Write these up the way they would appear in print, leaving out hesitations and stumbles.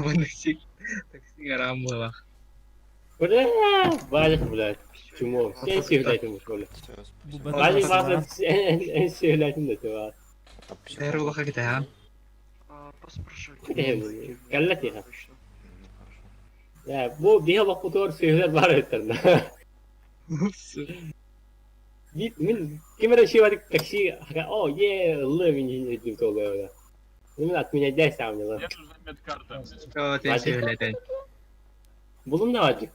Такси арам было. Бля, Валик, блядь. Чему? Sen söyleydim şöyle. Bu Valik bazen varsa en söyleydim de var. Дайру лоха kita ya. Поспрашивайте. Kallat ya. Ya bu bir hava kutu söyler var ötürün. Min kimera şey var taksi oh yeah living in the toga. Min atmayacak samnya lan. Мне нужна медкарта. O ten söyledin. Bunun ne acık?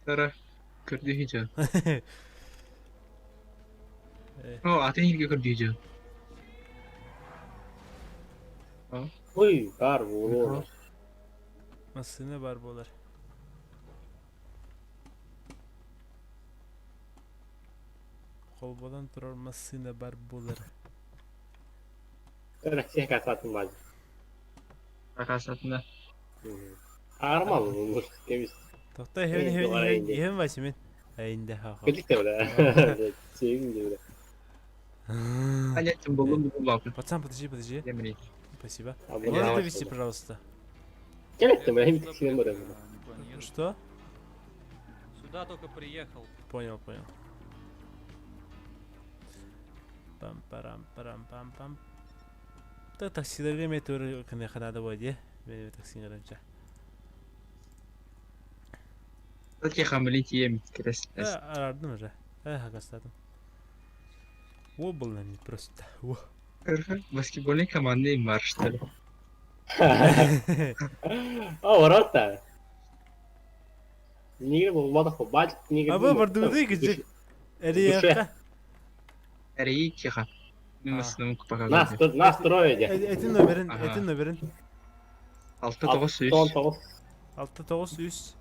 Sonra kurdu hiç. O atın ilgi kurdu hiç. Oy kar bu. Masine barbolar. Kolbadan durar masine barbolar. Taksi kasatın var. Rakasatında. Ağırma mı bu? Temiz. Tokta Evet, doğru, hemen indi. hemen başımın. Ayında ha. Birlikte böyle. Sevim de böyle. Hala buldum bu bakın. Пацан, подожди. Demiri. Спасибо. Abi, Можно yavaş довести, ol. пожалуйста? Gel ettim ben hem taksiden böyle. Что? Сюда только приехал. Понял. Пам-парам-парам-пам-пам. Да, таксилерге мен тоже кынаханада болады, иә? Мен таксиге қараймша. Zaten hamilin tiyem kires. Aradım уже. Хакастадым. О, был на ней просто. О. Баскетбольной командой var что ли? О, ворота. Нигде булмады хо, бачык нигде. А вы бардыңды кичик. Эрияққа. Әрей кеха. Мен осының купаға Нас трое де. Этин нөмерін, Ага. этин нөмерін. 6-9-3. 693.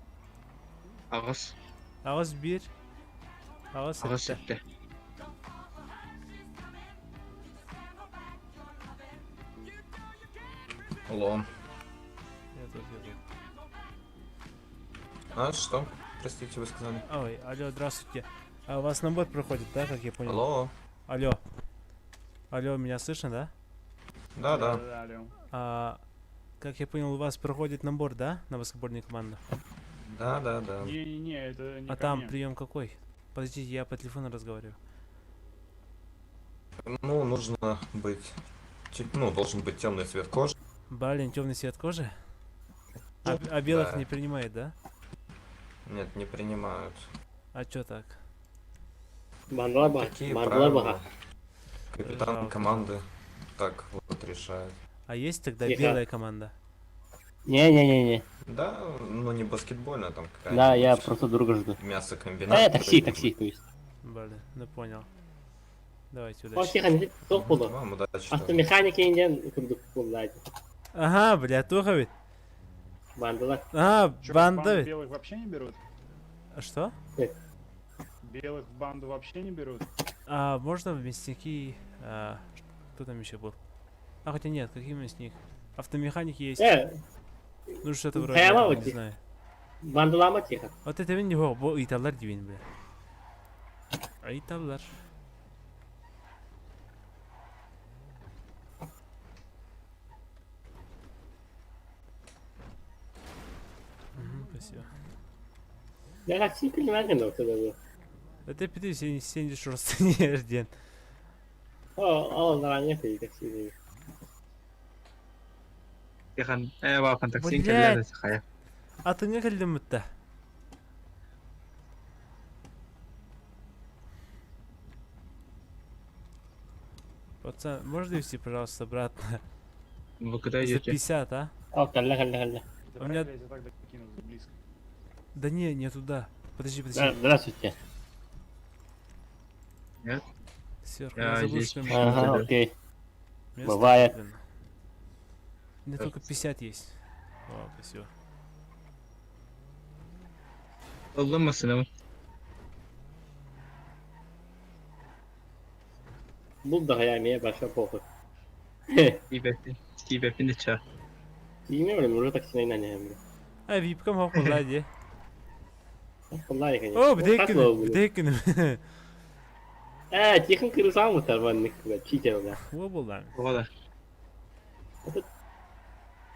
Ağız. Ağız 1. Ağız Ağız 7. 7. Алло. Я тут. А что? Простите, вы сказали. Ой, алло, здравствуйте. А у вас набор проходит, да, как я понял? Алло. Алло, меня слышно, да? Да. А, как я понял, у вас проходит набор, да, на баскетбольную команду? Да. Не, это не А ко там мне. прием какой? Подождите, я по телефону разговариваю. Ну, нужно быть... должен быть темный цвет кожи. Блин, темный цвет кожи? А белых Да. не принимает, да? Нет, не принимают. А чё так? Такие Манdılar правила. baka. Капитан Жалко. команды так вот решает. А есть тогда Тихо. белая команда? Не. Да, но не баскетбольная, там какая-нибудь. Да, я просто друга жду. Мясокомбинат. Такси, то есть. Блин, ну понял. Давайте О, удачи. тихо, не тоқ болды. Вам удачи. Автомеханик инден күрдік болды. Ага, бля, туха ведь. Бандылар. А, Чё, в банда банду ведь. белых вообще не берут? А что? Белых в банду вообще не берут? А можно в мясники... кто там еще был? А, хотя нет, какие мясник? Автомеханик есть. Ну что-то вроде, Прямо этого, вот не знаю. Бандылама тихо. Вот это вин yok, bu италар gibi bile. İtallar. Спасибо. Я такси bilmezdim o kadar. Это ты сидишь просто не рожден. Onlar anlayıp taksi. Kehan. Bakın taksin Блядь. kellerdi sakaya. Атыңа келдім бітті. Пацан, можешь довести, пожалуйста, обратно? Вы куда За идете? 50, а? О, kallah. Да У меня- вряд ли я тебя так докину близко. Да не туда. Подожди. Здравствуйте. Нет? Сверху, Я я забыл, здесь. что Ага, окей. место бывает. куплено. У меня только 50 есть. О, спасибо. Oldu mu sınavın? Bul da hayalmeye başla pohu. Steve de çağ. Bilmiyorum, burada taksine inanıyorum. А, випкам хохол, лади. Vallahi конечно. О, бдекін. Тихon kırılsam mı tarvanlık? Çiğ var. О, бұл да. O kadar.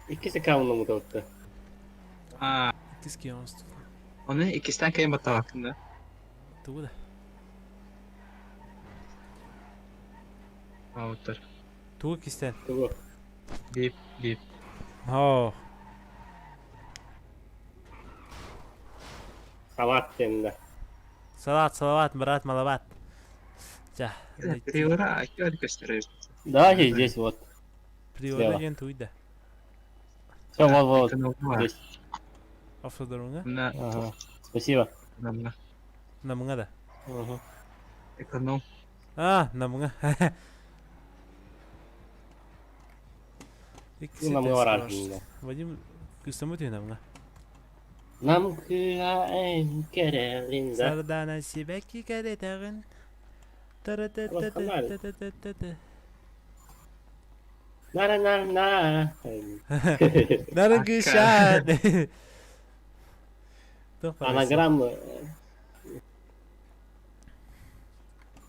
İkisi kalmadı mı tortta? Aa, Тиски онсту. onu ikisinden kayın batta hakkında. Туда. Avutlar. Туга кистен. Bu. Bip bip. О. Salat seninle. Салат, брат, малават. Жа. Приора, актер gösteriyor. Да, здесь вот. Приора ген туйда. Все, вот. Ekonomi var. Здесь. Автодорога. Buna, Ага. Спасибо. buna. Намга да. Ага. Ekonom. Намга. Namga var aslında. Вадим, кыстамы ты намга. Namkıya en kerelinde. Сардана сибеки каретагын. Nara nara nara. Наргышат. Anagram mı?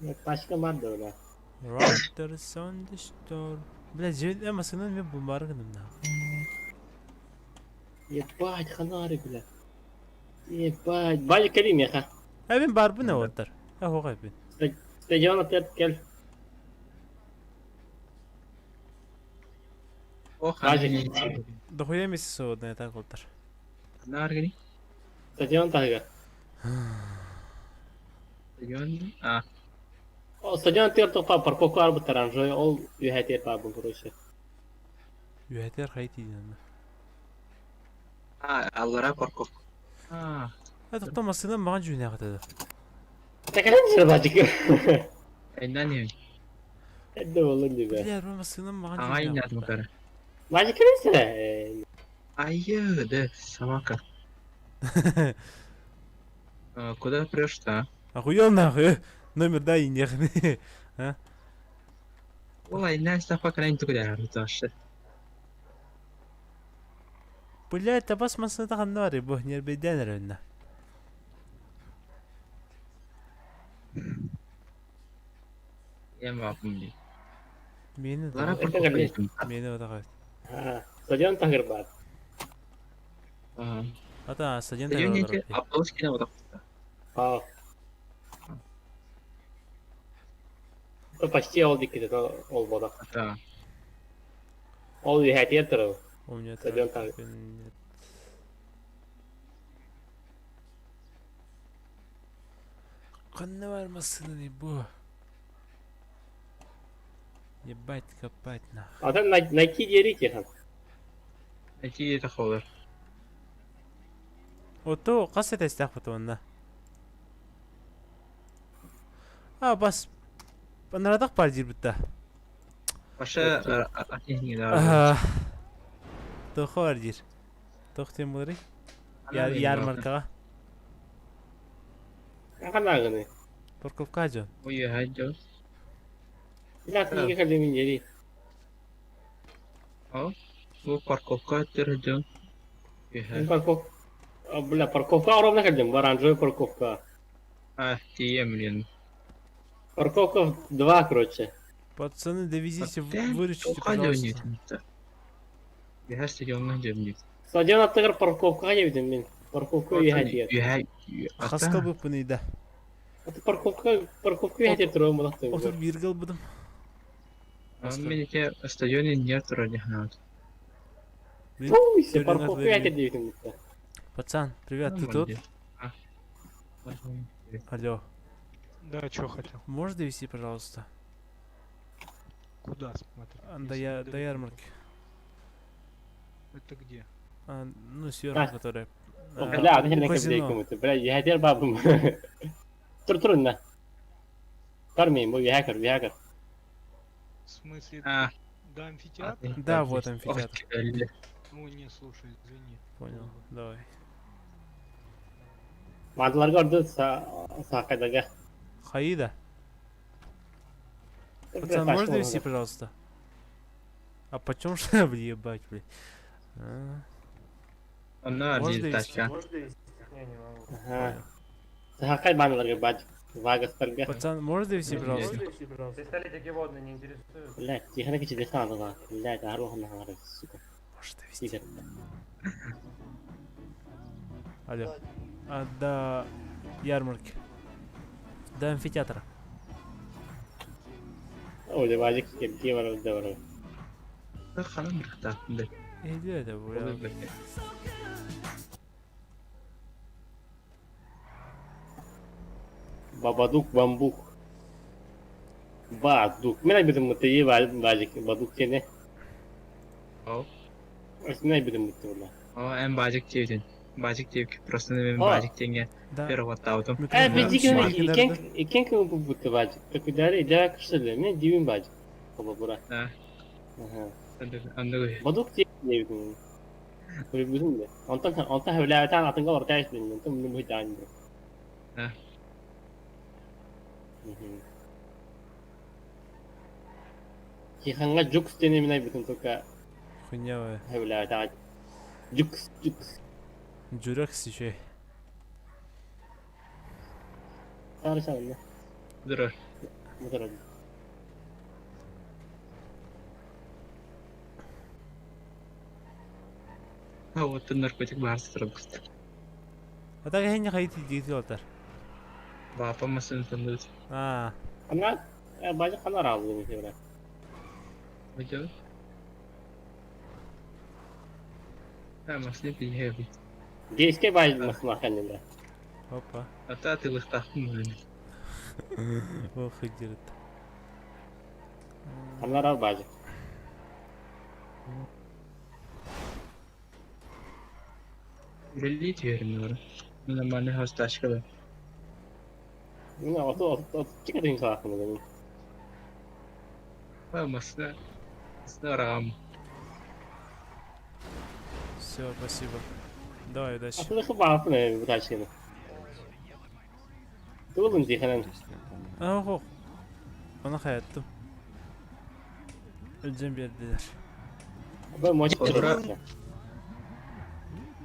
Yok, başka vardı öyle. Riders on the store. Бля, жевет эмасынан мен бумаргыным на. Ебать, ханари, бля. Ебать. Бали Карим я ха. Абин бар бу не отыр. Ахо гайбин. Стадион опять гel. O Hadi. hani. Дохуя месяц соодна так отыр. Ne var gani? Стадион тага. Stadion. Ah. O stadion ter topa parkoku var bu taranjoy. Ol ühet yer pa bu kuruşu. Юхатер хайтиден. Ah, Allara korkuk. Ah. Это кто масынан маған жүйне катады. Takalan sıra bacık. Aynen ne? Hadi oğlum dibe. Бля, бу масынан маған Aynen жүйне bu kadar. Bacık ne sıra? Ayı de собака. Куда прешь-то? Охуел нахуй. Номер дай нехне. Ой, не собака не туда, тоже. Бля, табас масынан таган бар бу нербеден рөнна. Я могу не. Мени Lara да. korkuk. Мени отагай. Stadion tagır bak. Ага. Ата стадион Stadion не таган. автобус вот так. Aa. Bu почти oldu ki de olmadı. Да. Ol ühet yer tarafı. У меня Стадион так. тагыр. Канны бар масынан бу. Ебать копать на. Adam Nike yeri ki han. Эти тахолар. Ото кас этестак фотонда. Бас нарадак бар жер бутта. Паша атени да. Тохо бар жер. Тохтем булары. Ярмаркага. Kanka gını. Парковка жон. Ой, хайдо. Biraz iyi kaldemin yeri. О. Bu парковка терден. Parkov. Бля, парковка оромна kaldım. Оранжевая парковка. А, тие, блин. Парковка 2, короче. Пацаны, довезите, Да, выручите, Ухайдо пожалуйста. нет. Я стадионна демнит. Stadion attığır parkovka yedim ben. Parkovka ühet yer. Хаска бы пынıydı. Atı parkovka ühet yer тұрауы мұлақтың. Отыр бергал будым. Мените стадионе нет вроде. Фу, işte Törden parkovka atlayabilirim. ühet yer dedim. Пацан, привет, ты тут? Алло. Да, что хотел? Можешь довести, пожалуйста? Куда смотри? До ярмарки. Это где? Ну, сверху, которая... Bля, adı ne казино. kadar komut. Bля, ühet yer babım. Dur ne? Görmeyin bu ühet yer. В смысле, А, до амфитеатра? Да, вот амфитеатр. Ну, не, слушай, извини. Понял, давай. Mantılar gördü sağ Хаида, пацан, можешь довести, пожалуйста? А почем шрабли ебать, блядь? Она Можно один довести? тачка. Sağ bandılar gibi bacık. Vagastırga. Пацан, можешь довести, пожалуйста? Bля, tihane geçi de sağdı lan. Bля, da harba hana harba. Может довести. Питер. Алло. До ярмарки. До амфитеатра. Öyle bacık gibi var orada var. Ханам бір тартынды. Иди это, бля. Babadook bambuk. Baduk. Мен bildim mutlu iyi bacık. Baduk seni. Ау. Мен bildim mutlu valla. Ау, әм бажик деуден. Бажик деу ки просто мен О. бажик денге Да. переваттаудым. Biz Smart. iken kim bu mutlu bacık. Так удари, да кışırdı. Men divin bacık. Baba bura. А, Aha. андагы. Baduk diye bildim. Böyle bildim de. Ondan hevlâten atınga ortaya çıktım. Ondan bunu hiç aynı. Ha. Киханга Джукс денемine bütün только Хуйнявая. hevlâten. Джукс. Джурекс еще. Karışalım ya. Дурар. Bu tarafı. А, вот ты наркотик барсы тұрып. А так я не ходите диктатор. Бапамасын тындыз. Ana bacık kanar aldı demek ki. Видел? А, масли пиеби. Geske bacık kendinde. Опа. А та ты лыстахтын блин. Ох, идет. Kanar al bacık. Belli diyorum var. Нормальный хосташка да. Yine otu çıkartayım salakını dedim. А, масна. Масна рам. Все, спасибо. Давай, удачи. Atılıkı bağlı ne bu tarz şeyler. Tuğulun diyenen. Ого. Ona hayattım. Öleceğim bir yerdeler. Ben maçı Olur. kırıyorum.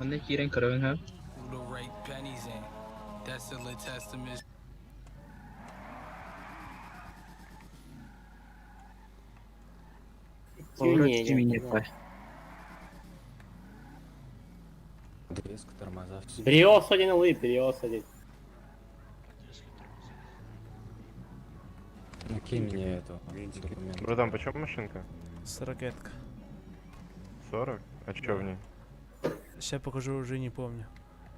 Аны кирен кырын ха. The right pennies in. That's still a testament. Поворот тиминет. Резко тормоза. Бриос один лып, Бриос один. Накинь мне эту документ. Братан, почем машинка? 40-ка. 40? А чё в ней? Сейчас покажу, уже не помню.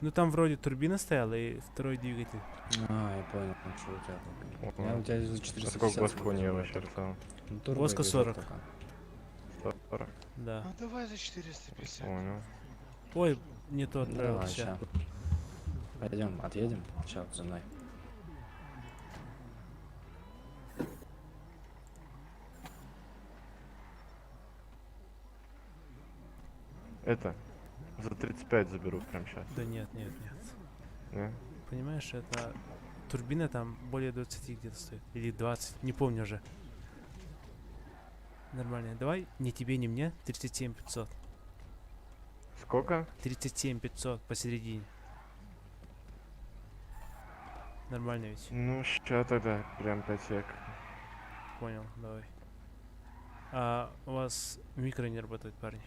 Ну там вроде турбина стояла и второй двигатель. А, я понял, ну, что у тебя там. Ого. Я у тебя за А 450. сколько воску у нее заказывал вообще только. в целом? Ну, турбо Воска везет 40. только. 40? Да. Ну давай за 450. Понял. Ой, не то отправил. Давай, Ща. ща. Пойдем, отъедем. Сейчас за мной. Это, за 35 заберу прям сейчас. Да нет. Не? Понимаешь, это турбина там более 20 где-то стоит. Или 20, не помню уже. Нормально. Давай ни тебе, ни мне 37 500. Сколько? 37 500 посередине. Нормально ведь? Ну, ща тогда, прям 5 сек. Понял, давай. А у вас микро не работает, парни?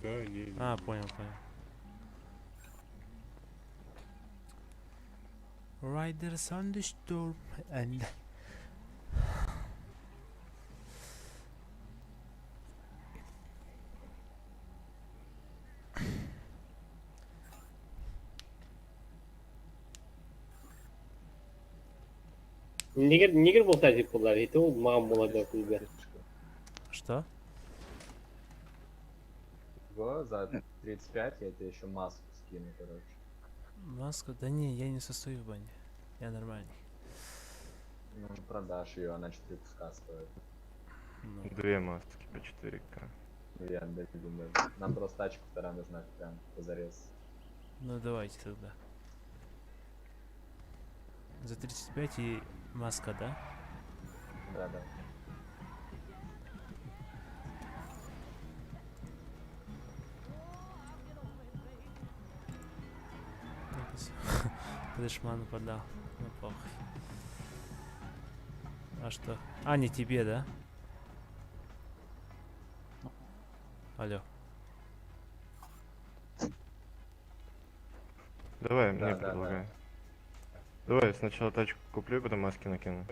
Да, не. А, понял. Riders on the storm and... Нигер болтать yapıyorlar. Это o mağam olacak bizler. Что? За 35 я тебе еще маску скину, короче. Маска? Да не, я не состою в бане. Я нормальный. Ну, продашь ее, она 4 куска стоит. Ну, 2 маски по 4К. Я думаю, нам просто тачка вторая нужна прям позарез. ну давайте тогда. За 35 и маска, да? Да. Флешман подал. Ну похуй. А что? А, не тебе, да? Алло. Да, Давай, мне да, предлагай. Давай, сначала тачку куплю, потом маски накину.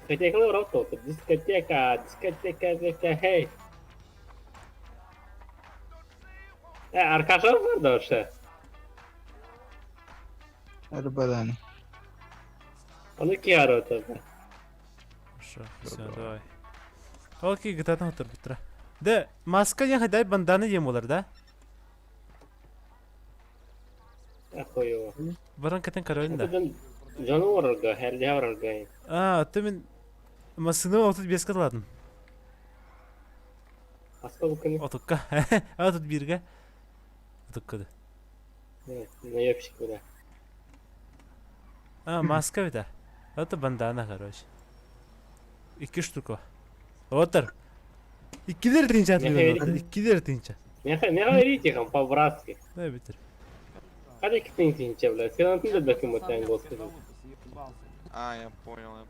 Дискотека работает. Дискотека, хей. Аркаша var da вообще. Арбадан. Onu kim arıyor? Хорошо, все, давай. Окей, гитадан отыр бутра. Да, маска не хадай банданы ем олар, да? Ахуево. Баран кетен карайын да. Одан жануар орга, хәрдә орга. Ты мен масканы 35 катладың. Аска бу көн. Отукка. Отут бирге. Отукка да. Наёбщик да. Маска бит. Это бандана, короче. 2 штука. Отыр. 2 тинче атылды. 2 тинче. Не говорите там по-братски. Да, битер. Hadi gittin tinçe bile. Sen anladın da kim otan господи. А, я понял.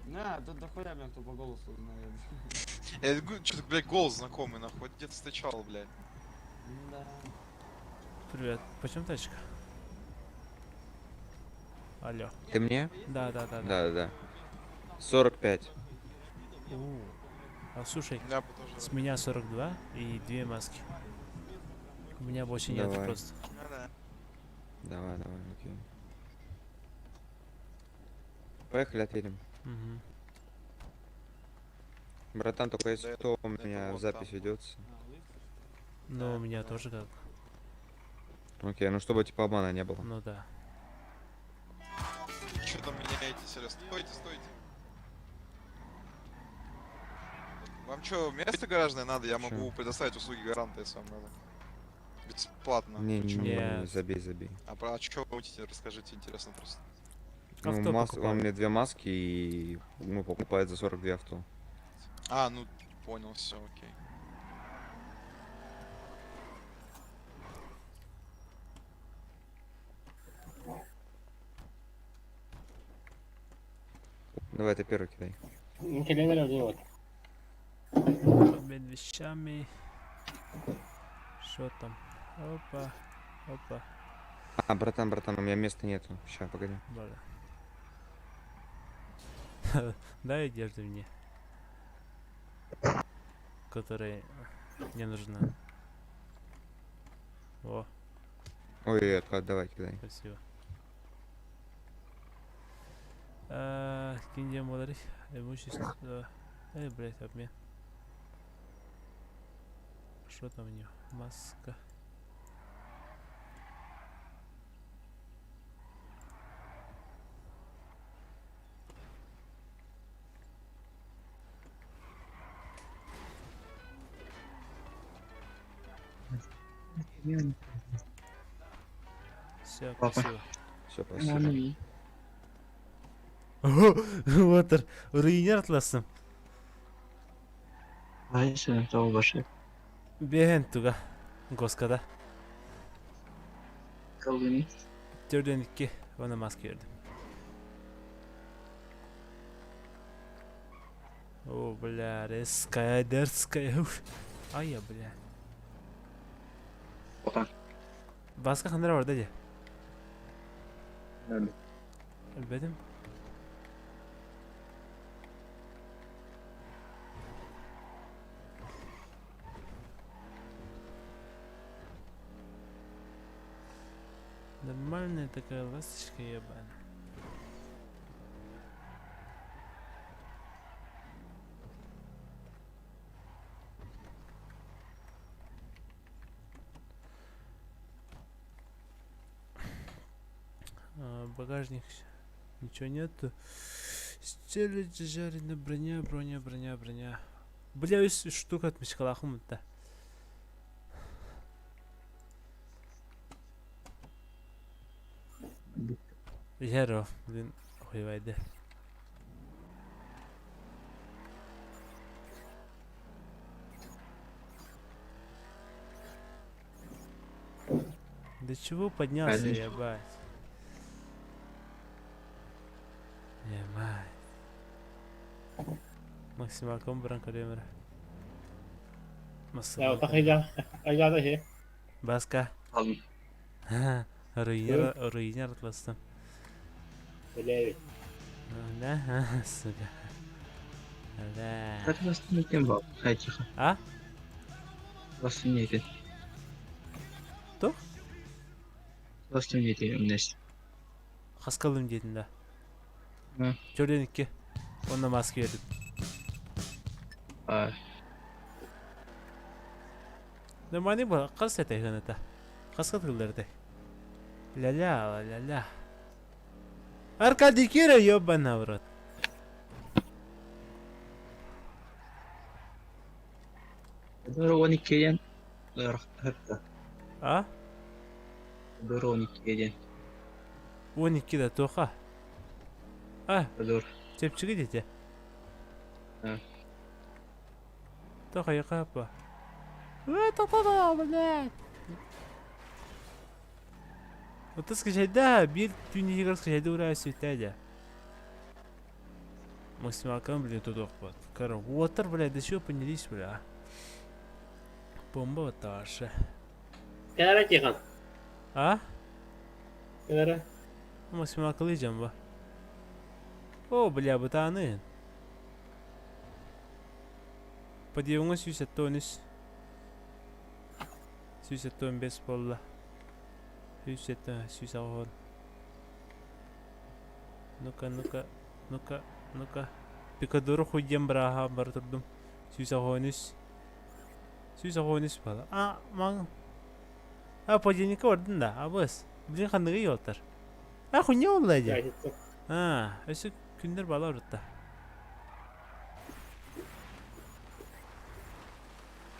На, тут дохуя, блин, кто по голосу знает. Я что-то, блядь, голос знакомый, нахуй, где-то встречал, блядь. Да. Привет. Почем тачка? Алло. Ты мне? Да. Да. 45. Слушай, Я бы тоже... с меня 42 и 2 маски. У меня больше нет Давай. просто. Да. Давай, окей. Поехали, отъедем. Мгм. Братан, только если Да, кто у это меня вот запись там. ведется. Ну, у меня тоже как. Окей, ну чтобы типа обмана не было. Ну да. Что там меняете, серьезно? Стойте. Вам что, место гаражное надо? Я могу предоставить услуги гаранта, если вам надо. Бесплатно. Причём. Не, забей. А про что вы хотите, расскажите, интересно просто. Авто Ну, покупаю. он мне 2 маски и покупает за 42 авто. А, ну, понял, все, окей. Давай, ты первый кидай. Никогда не вот. Обмен вещами. Что там? Опа. Братан, у меня места нету. Ща, погоди. Бля. Дай одежду мне. Которая не нужна. О, Ой, давай, кидай. спасибо. Кинь молодых. Имущество. Блять, обмен. Что там у него? Маска. Все, красиво. Все, спасибо. Отыр. Руинер атласым. Айсен тау башы. Бehen туга. Госкада. Калдыны. 4'den 2. Ona maske verdim. О, бля, резкая, дерзкая. Ай, бля. Басқа қандай бар да де? Білбедім. Нормальная такая ласточка ебаная. Багажник. Ничего нету. Стелить, жареная броня. Бля, штука от мешкалахум-то. Яров, блин, охуевайды. До чего поднялся, ебать? Ема. Максимал комбран кадемер. Ya Масса. otak aja sih. Баска. Aldım. Рыйнер атластым. Öyle. Да, сука. Да. Hadi bastım etin bak. Hadi çıkın. А? Bastım etin. Тух? Bastım etin ömnes. Хаскалым дедің да. Hı. Жөрденікке. Онна маска бердім. Aa. Нормальный был, қас этой ғаната. Қасқа тылдырды. Ля-ля. Аркадий Кира, ёбана в рот. Doğru 12'den. Hatta. А? Doğru 12'den. 12-да тоқа. А, Doğru. тепчігі дете. Hı. Тоқа яқа апа. Та-та-та, блядь. Вот ты скажи, да, бир тюнигер скажи, да, ура, светаля. Максималкам, блин, тут охват. Короче, water, блядь, да чего поднялись, бля. Бомба вот таша. Kenara çıkın. А? Kenara. Максимал кылыжам ба. О, бля, бутаны. Подъемға сүйсеттоныз. Сүйсеттон бес болла. Сүйсағын. Ну-ка. Пикадору хуйден браха бар тұрдым. Сүйсағыныз бала. А, маң. А, подъемника ордын да, а бос. Блин, қандығы елтар. А, хуйне олайды. Gerçekten. А, өсі күндер бала ұрытта.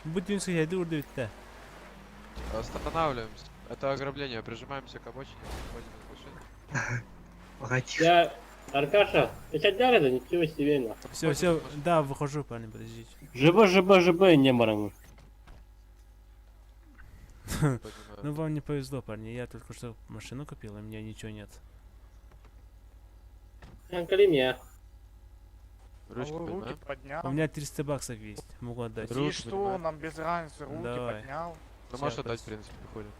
Будем сказать, урду это. Останавливаемся. Это ограбление. Прижимаемся к обочине. Выходим из машины. Погоди. Ya Аркаша, ты сейчас это ничего себе на. Все, да, выхожу, парни, подождите. Жиба, не баран. Ну, вам не повезло, парни, я только что машину купил, и у меня ничего нет. Анкалимия. Ручки поднимаем. поднял. У меня 300 баксов есть, могу отдать. И что, поднимаем. нам без разницы, руки Давай. поднял. Ну, можешь отдать, в принципе, выходим.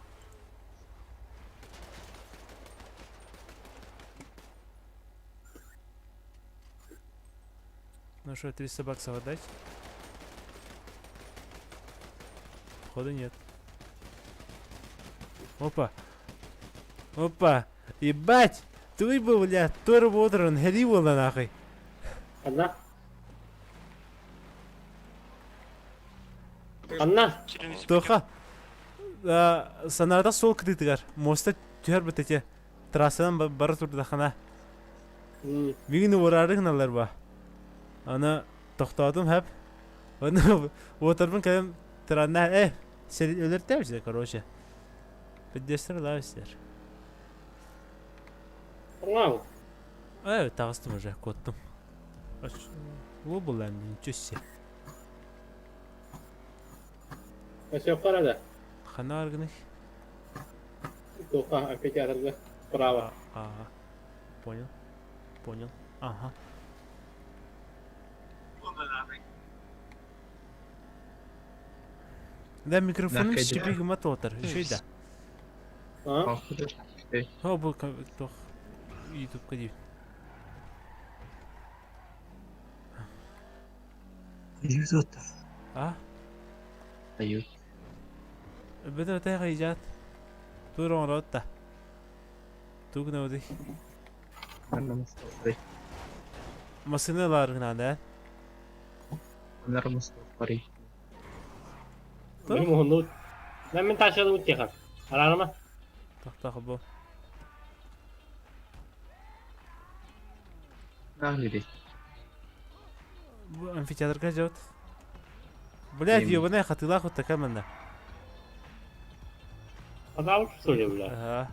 Ну что, 300 баксов отдать? Походу нет. Опа. Ебать! Ты был, бля, турбоутрон, гривола нахуй. Одна. Тоха. Санарда сол кредитігер. Моста түйер бітете. Трассадан бары турды қана. Мегіні орарығыналар ба. Ана тоқтадым хәп. Аны отырбын кәдім тұранна. Сен өліртті өші, короче. Піддестір лавыстер. Вау. Тағыстым уже, коттым. Ол бұл әмді, ничего себе. Все вправо. Хана аргыны. Только опять арга. Право. Ага. Понял. Ага. Да, микрофоным щепи мототор. Еще и да. А? О, был тох. YouTube кади. Yüzot. А? Ayut. بدأ تاخي جات. تورون روتا. توك نودي. Mustafa. Masinalar gına. Bunlar Mustafa. Benim onu. Ben taşıdım uçakan. Ararama. Tak bu. Нахуй. Bu amfiteatr kaçot. Блядь, ёбаная хатыла хоть такая манда. Adam söylüyor bile. Ага.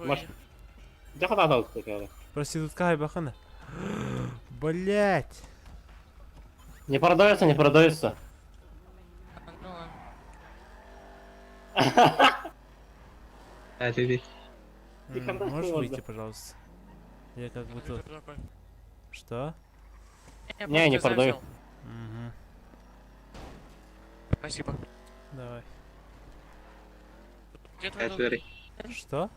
Маш. Где хата дал такая? Проститутка хайбахана. Блядь. Не продается. Hadi. Можешь выйти, пожалуйста? Я как бы тут... Что? Не, не продаю. Угу. Спасибо. Давай. Где твой долг? Hadi. Что?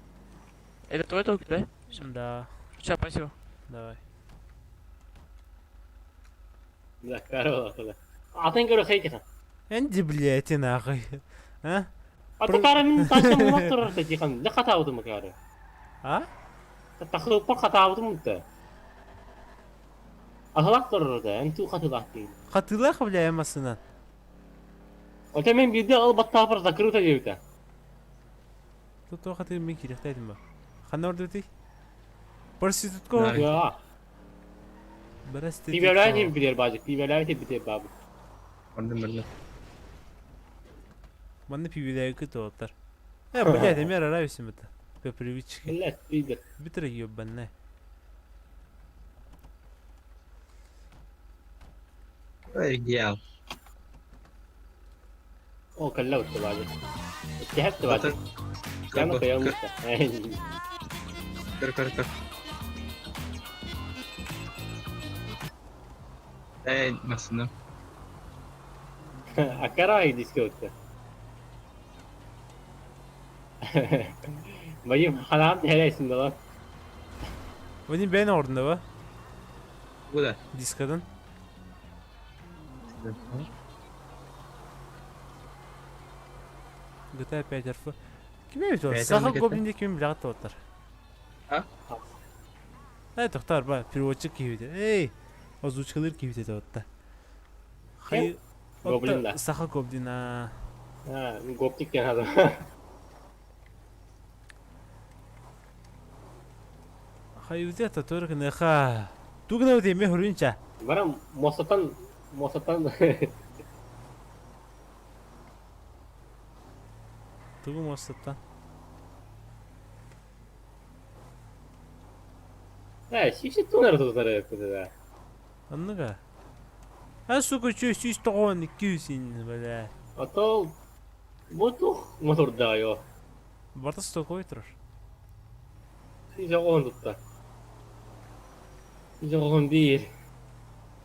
Это твой долг, да? Да. Все, спасибо. Давай. Да, здорово, да. Атын көрі қайтыға. Энди, блядь, и нахуй. А? Аты кәрі мен ташын мұнақ тұрырды дейқан. Да қата ауды ма кәрі? А? Тақылып бар қата ауды мұнты. Атылақ тұрырды, әнту қатылақ дейді. Қатылақ, бля, ямасынан. Ота мен бірде ал баттапыр закрыта деуді. Тут то қатыл мен керектайдым ба. Қана орды өтей? Проститутка ғой. Ya. Проститутка. Pibeler de bilir bacık. Pibeler de bilir babı. Orada. Банда пивидегі күті оттар. Блядь, я нравится это. По привычке. Millet bilir. Битер ебаный. Ой, гел. O kalla usta bacık. İhtihap da bacık. Yanı koyalım usta. Kır. Nasıl? Akara ay diske usta. Bayım halam neresin lan? Onun ben orada var. Bu da. Diskadan. GTA 5 harfi. Kim evi var? Saha Goblin'de kimin bir rahat otur. Ha? Evet doktor bak переводчик gibi. Ey. Озвучкалар gibi de otur. Hayır. Goblin'de. Saha Goblin ha. Ha, goptik den adam. Hayır это только не ха. Тугна вот имя хуринча. Bana Mosat'tan Тугу мостатан. şişe tunar tutar yaptı da. Anlıga. Ha suku çöz 200 böyle. Ata bu motor da yo. Barta stok oytur. Şişe on tutta. Şişe on değil.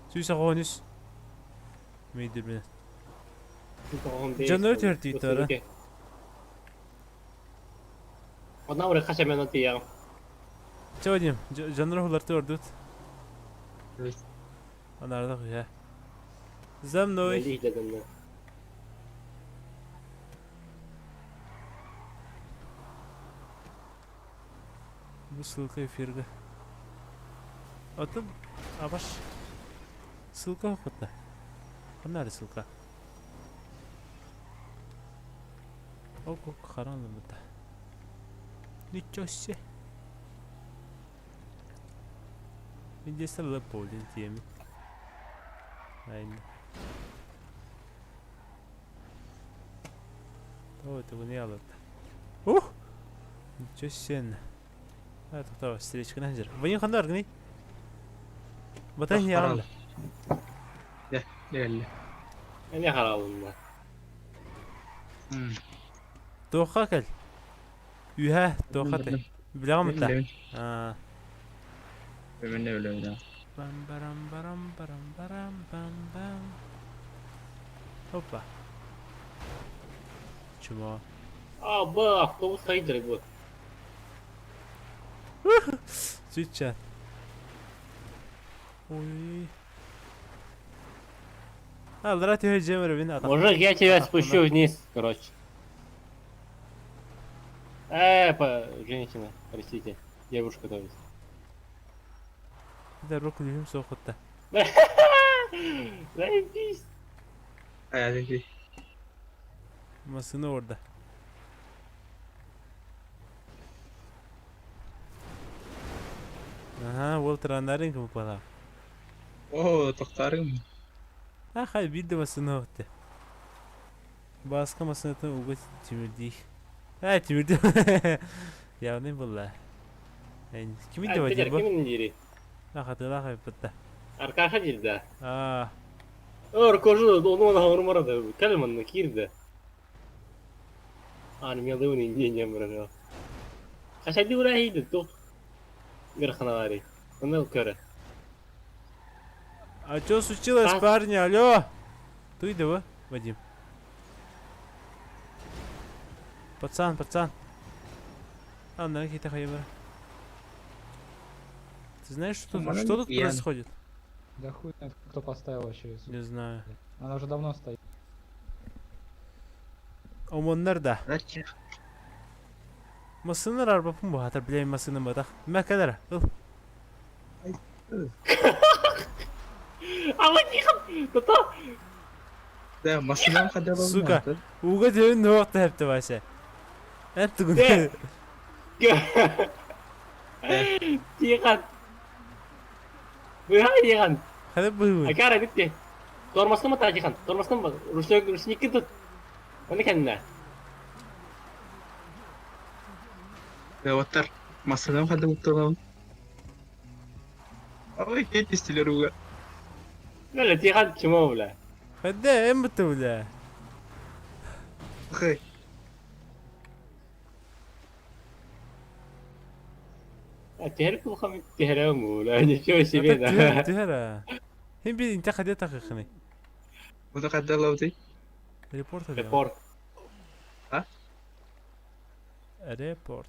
Süyse konus. Meydir beni. Şişe on değil. Canı ötürdü itara. Ondan oraya kaçamıyor nasıl ya? Çao diyeyim. Canları hulartı ördüt. Evet. Anarda ya. Zamnoy. Belli izledim ben. Bu ссылка эфирге. Атым абаш. Ссылка оқыты. Қанары ссылка? Ок, қараңғы бұта. Ничего себе. Менде сәлі полден тиемі. Aynen. Ой, ты не алат. Ух! Ничего себе. А, тоқтау, встречка нәжір. Вайын қанда аргынай? Батай не алды. Geldi. Ne haralım var? Тоққа кәл. Үйә, тоққа тәй. Білеғам ұтта. Ben de öyle. Bam baram baram baram baram bam bam. Hoppa. Чума. Aa bu avtobus sayıdır bu. Sütçen. Ой. Алдрат ее джемер вин атак. Мужик, я тебя спущу вниз, короче. Женщина, простите, девушка то есть. Да руку любим сохотта. Заебись. Hayal Masını orada. Aha, Walter Andarin kim pala? Oo, tohtarım. Ha, hay bir de masını orada. Başka masını da ugat timirdi. Ha, timirdi. Ya ne bulla? Yani kimin de Peter, acaba? kimin yeri? Ha, hatırla kaybetti. Arkadaşa girdi. Aa, Arkadaşa da onu hırmaradı. Kelimanını girdi. Anım yalı onu indiğin yamırını. Кашайды ура хийдэ ту. Гэрханари. Онол кэра. А что случилось, А? парни? Алло! Ты да, Вадим? Пацан. А, на какие-то хайберы. Ты знаешь, что тут пьян. происходит? Да хуй знает, кто поставил вообще. Не знаю. Она уже давно стоит. Омоннар да. Зачем? Масынар арбапын bu hatır bileyim masını mı da. Мәкәләр. Ама тихон. Тото. Да, машинам когда был. Сука. Уга дön ne вакыт hepti вася. Hep түгін. Тихон. Быха тихон. Хәле bu. Акара битти. Тормоска мы тихон? Тормоска мы? Рушникки тут. Оны кенне. Да, вот так. Машинам когда был. Ой, эти стилеруга. لا تيخان شمو ولا Хәдә эмбите вля. Хай. تعرف الخميس تهرم ولا نشوف شيء ده تهرا. هم بي انت خديت تخخني. متقدر لو دي. ريبورت. ريبورت ها؟ ريبورت.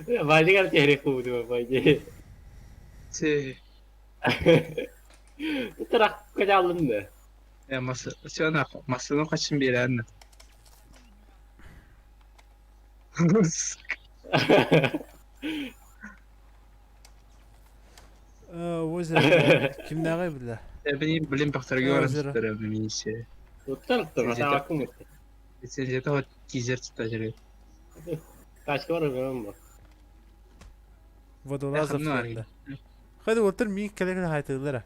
باجي كان تعرفه ده باجي Sì. ترى كجالن ده Ya masasını kaçın bir anne. Озеро. Kimden kaybeder? Ya benim bilim baktarı görmüştür benim işe. Tutar tarakım etti. Sen de o teaser tutacak. Kaç var benim bu. Водолазов Yakınlar. geldi. Hadi otur mi kelekle haytıllara.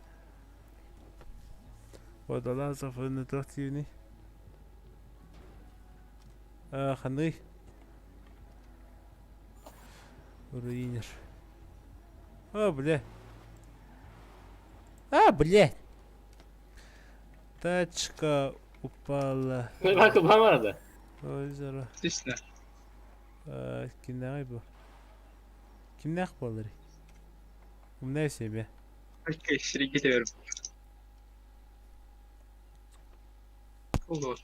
Водолазов ne tahtiyini. Ханы. Руинер. Бля. Бля. Тачка упала. Bak bana da. Озеро. Отлично. Kimden bu? Kimden akbalları? Bu ne себе? Okey, şimdi gidiyorum. Oldu.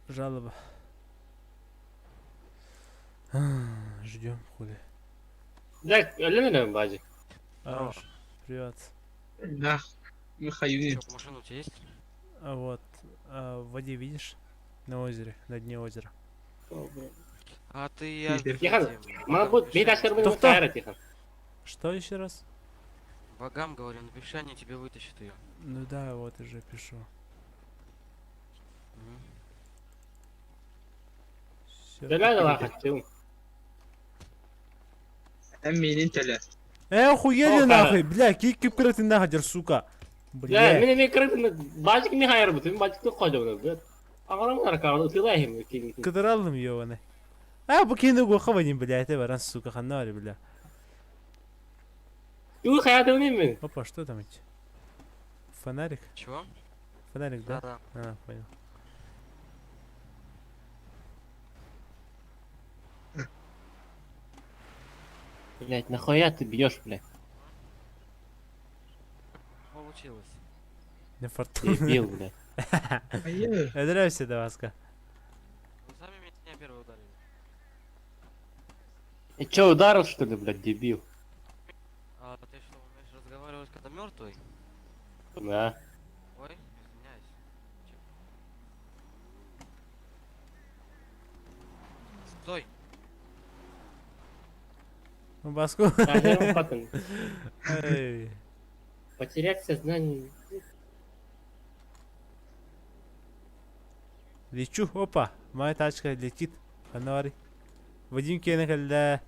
Жалоба. Ждем хули. Да, öyle mi bacı? Привет. Да, Михаил. Машина у тебя есть? Вот. В воде видишь? На озере, на дне озера. А ты... Тихон, бana bu bir taşları bunu tayar Тихон. Что еще раз? Богам говорю, напиши, они тебе вытащат ее. Ну да, вот уже пишу. Всё. Öyle de var kaçtım. Emminin tele. Охуели Опа. нахуй, бля, кип крыты нахер, сука. Ya Бля. benim kırık bacık ne hayır bu? Benim bacık çok kocaman bu. Ağlam var kaldı tılahım ki. Кадралым ёбаный. Букину гохаванин, бля, это баран, сука, ханали, бля. Bu hayatım ne mi? Опа, что там эти? Фонарик? Чего? Фонарик, да? Да. Понял. Блять, нахуя ты бьешь, блядь? Получилось. Не фортуна. Дебил, блядь. Hayır. Нравится Даваска. Вы сами меня первый ударили. И чё, ударил, что ли, блядь, дебил? А ты что, умеешь разговаривать, когда мертвый? Да. Ой, извиняюсь. Стой! Баску. Ахером потом. Эй. Потерять сознание. Лечу, опа, моя тачка летит. Фонарик. Вадим кенекалда.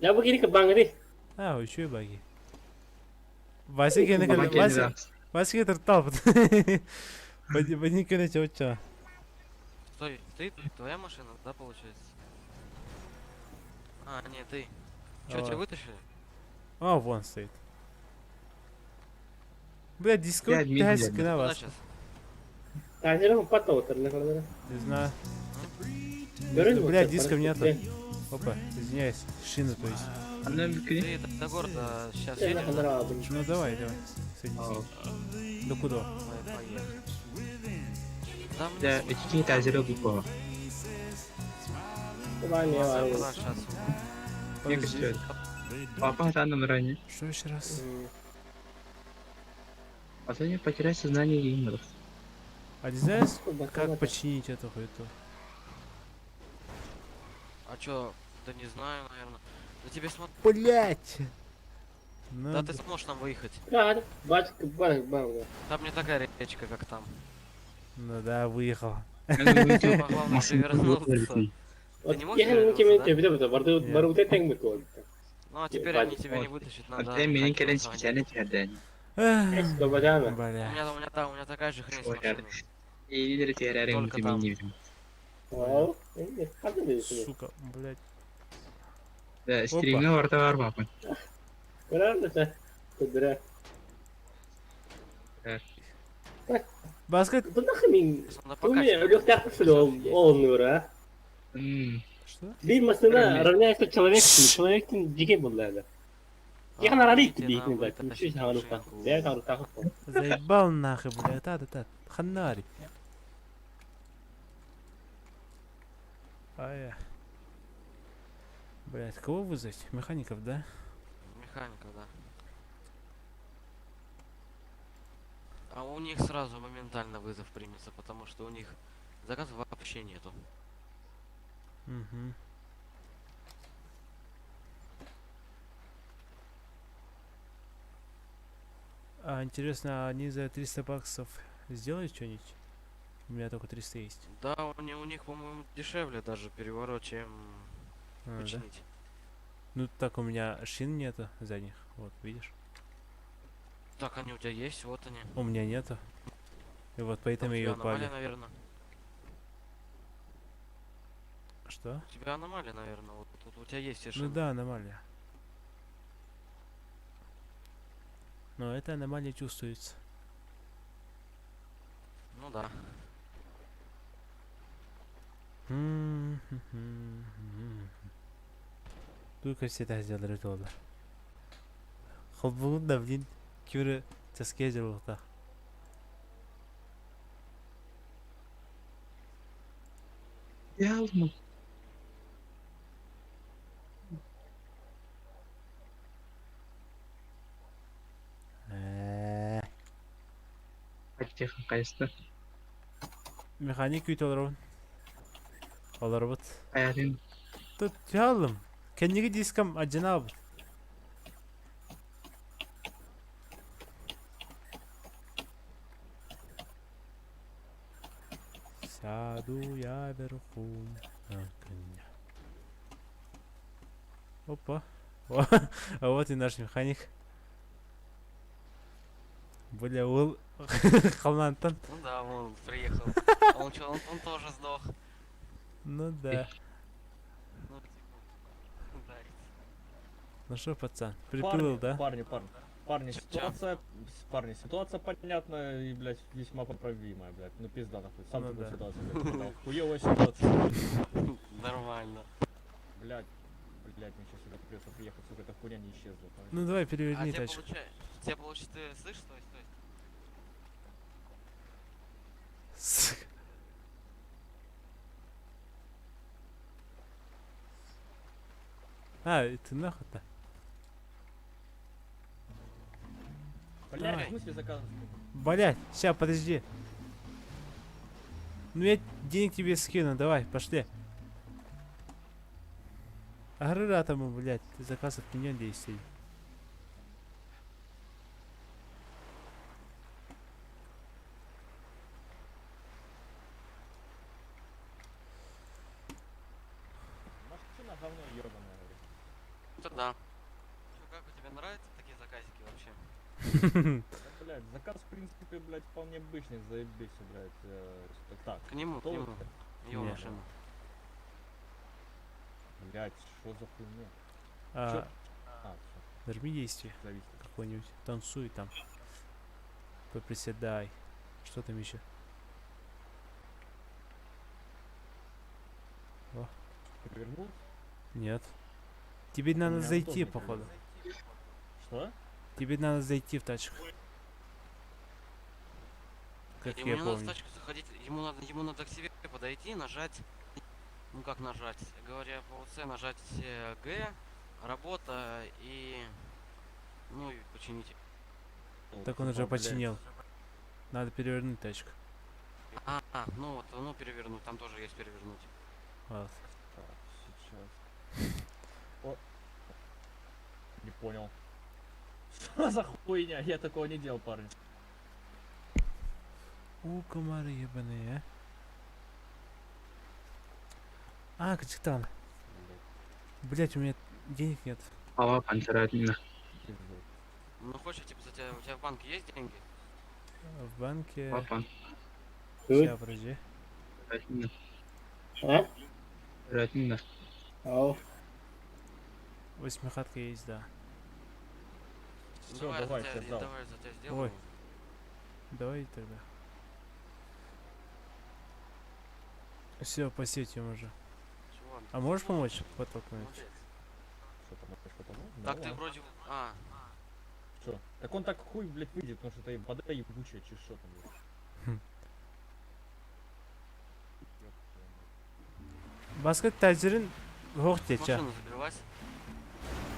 Ya bu geri bangri. Еще и баги. Вася кенекалда. Вася. Вася тартал. Вадим кенекалда. Стой, ты твоя машина, да, получается? А, нет, ты. Чё, А, тебя вытащили? А, вон стоит. Блядь, диско Блядь, видно, тяжко блядь. на Куда вас. сейчас? Тажером потом, наверное. Не знаю. Görün mü? Блядь, дисков нету. Опа, извиняюсь. Шина, то есть. Она бикри. Ты до города сейчас Я едешь? нахуй Да? нравится. Ну давай, давай. Садись. Да куда? Давай, поехали. Да мне Да, iki tazira bu ko. Ладно, ладно. куда сейчас? Ne kaçıyor? Папа там номеране. Что еще раз? А то не потерять сознание геймеров. А не знаешь, как починить эту хуету? А чё? Да не знаю, наверное. Да тебе смотри. Блять! Ну, Да ты сможешь там выехать. Hadi. Başka bak. Там не такая речка, как там. ну да, выехал. Главное перевернуться. Вот не можешь я не вернуться, кем да? тебе бida бару те тeng бит oldu. Ну а теперь они тебя не вытащат, надо. Hatta benim ехать kelen на самом çıkacağını içeriden. Es babacana. Бля. У меня такая же хрень с Şöyle. машиной. İyileri TRR'e Только mutluyum там. iyiyim. Oo. Hadi diyorsun. Сука, блять. Da stream'de orada var bakın. Görer misin? Kudura. Баскет. Bu nasıl min? Надо Bu mi? покачивать. Ölük takmışsın o onluğura. Что? Bir masına Öyle. равняется человек, человек дике bunlardı. Я на ралик Тебе дик не надо знаю, вытащить чуть хану так. машинку. Я хану так. Заебал нахуй, блядь. Та-та-та. Ханари. Ая. Блять, кого вызвать? Механиков, да? Механика, да. А у них сразу моментально вызов примется, потому что у них заказов вообще нету. Угу. А интересно, они за 300 баксов сделают что-нибудь? У меня только 300 есть. Да, у них, по-моему, дешевле даже переворот, чем А, да? починить. Ну так у меня шин нету задних. Вот, видишь? Так, они у тебя есть, вот они. У меня нету. И вот Там поэтому у ее тебя упали. аномалия, наверное. Что? У тебя аномалия, наверное. Вот тут у тебя есть все Ну шины. да, аномалия. Но эта аномалия чувствуется. Ну да. Только всегда сделали $. Холбугун да, блин, кюре теске сделал-то. Yazma. Kaç kayısı. Механик үйт олар олар бут. Hayatın Тут жалым. Кеннеги дискам аджана бут. Сяду я верхом на коня. Опа. А вот и наш механик. Бля, ол Халмантан. Ну да, он приехал. А он что, он тоже сдох. Ну да. Ну, типа, да. Ну что, пацан, приплыл, да? Парни, Чё? ситуация понятная и, блядь, весьма поправимая, блядь. Ну пизда нахуй, сам Ну такую да. ситуацию, блядь, попадал. Хуёвая ситуация. Нормально. Блядь, мне сейчас сюда придется приехать, сука, эта хуйня не исчезла. понимаешь? Ну давай А переверни тебе тачку. получается, ты слышишь, стой. Сука. А, ты нахуй-то? Блядь, Давай. в смысле заказ? Блять, ща, подожди. Ну я денег тебе скину, давай, пошли. Агрыра тому, блять, ты заказ отменен 10. Машина говно ёбаная, говорю. Это да. Чё, как у тебя нравятся такие заказики вообще? Да, блядь, заказ, в принципе, блядь, вполне обычный, заебись, блядь. Так, К нему, толк. его Не. машину. Блять, что за хуйня? А, Чё? А, всё, нажми действие завис. какое-нибудь. Танцуй там. Поприседай. Что там еще? Перевернул? Нет. Тебе надо меня зайти, тоже походу. Что? Тебе надо зайти в тачку. Как Ему я не надо в помню. тачку заходить, ему надо к себе подойти, нажать, ну как нажать, говоря по УЦ, нажать Г, работа и, ну и починить. Так он уже починил. Надо перевернуть тачку. Ну вот, ну перевернуть, там тоже есть перевернуть. Вот. Так, сейчас. О. Не понял. Что за хуйня? Я такого не делал, парни. Комары ебаные, а? Качетан. Блять, у меня денег нет. Ава пантератина. Ну хочешь, типа, у тебя в банке есть деньги? В банке... Папа. Сейчас, подожди. Ратина. А? Ратина. Ау. Восьмихатка есть, да. Все, Давай давай, за я тебя, дал. давай за тебя сделаю. Ой. Давай тогда. Все, по сетям уже. Чего? А можешь помочь подтолкнуть? Молодец. Что там, опять потом? Так ты вроде... Что? Так он так хуй, блядь, выйдет, потому что это вода ебучая, чи что там, блядь. Басқа тәжірін ғоқ деча. Машина забилась.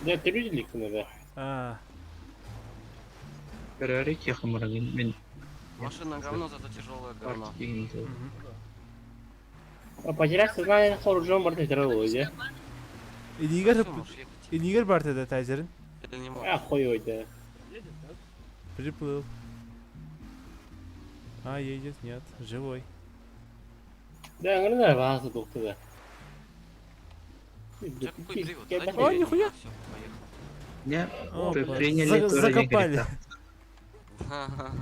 Да, ты видели, кто А, Перерик я хамарагин. Мен Машина говно, зато тяжелое говно. парти дегенде. А потеряв сознание, оружием борты здоровый, да? Инигер бар теді тәжірін. Это не может. А, хуй, да. Едет, да? Приплыл. А, едет, нет, живой. Да, наверное, вас был туда. У тебя какой привод? Я Дайте так- О, мне нихуя. Всё, поехал. Не, О, приняли тоже закопали.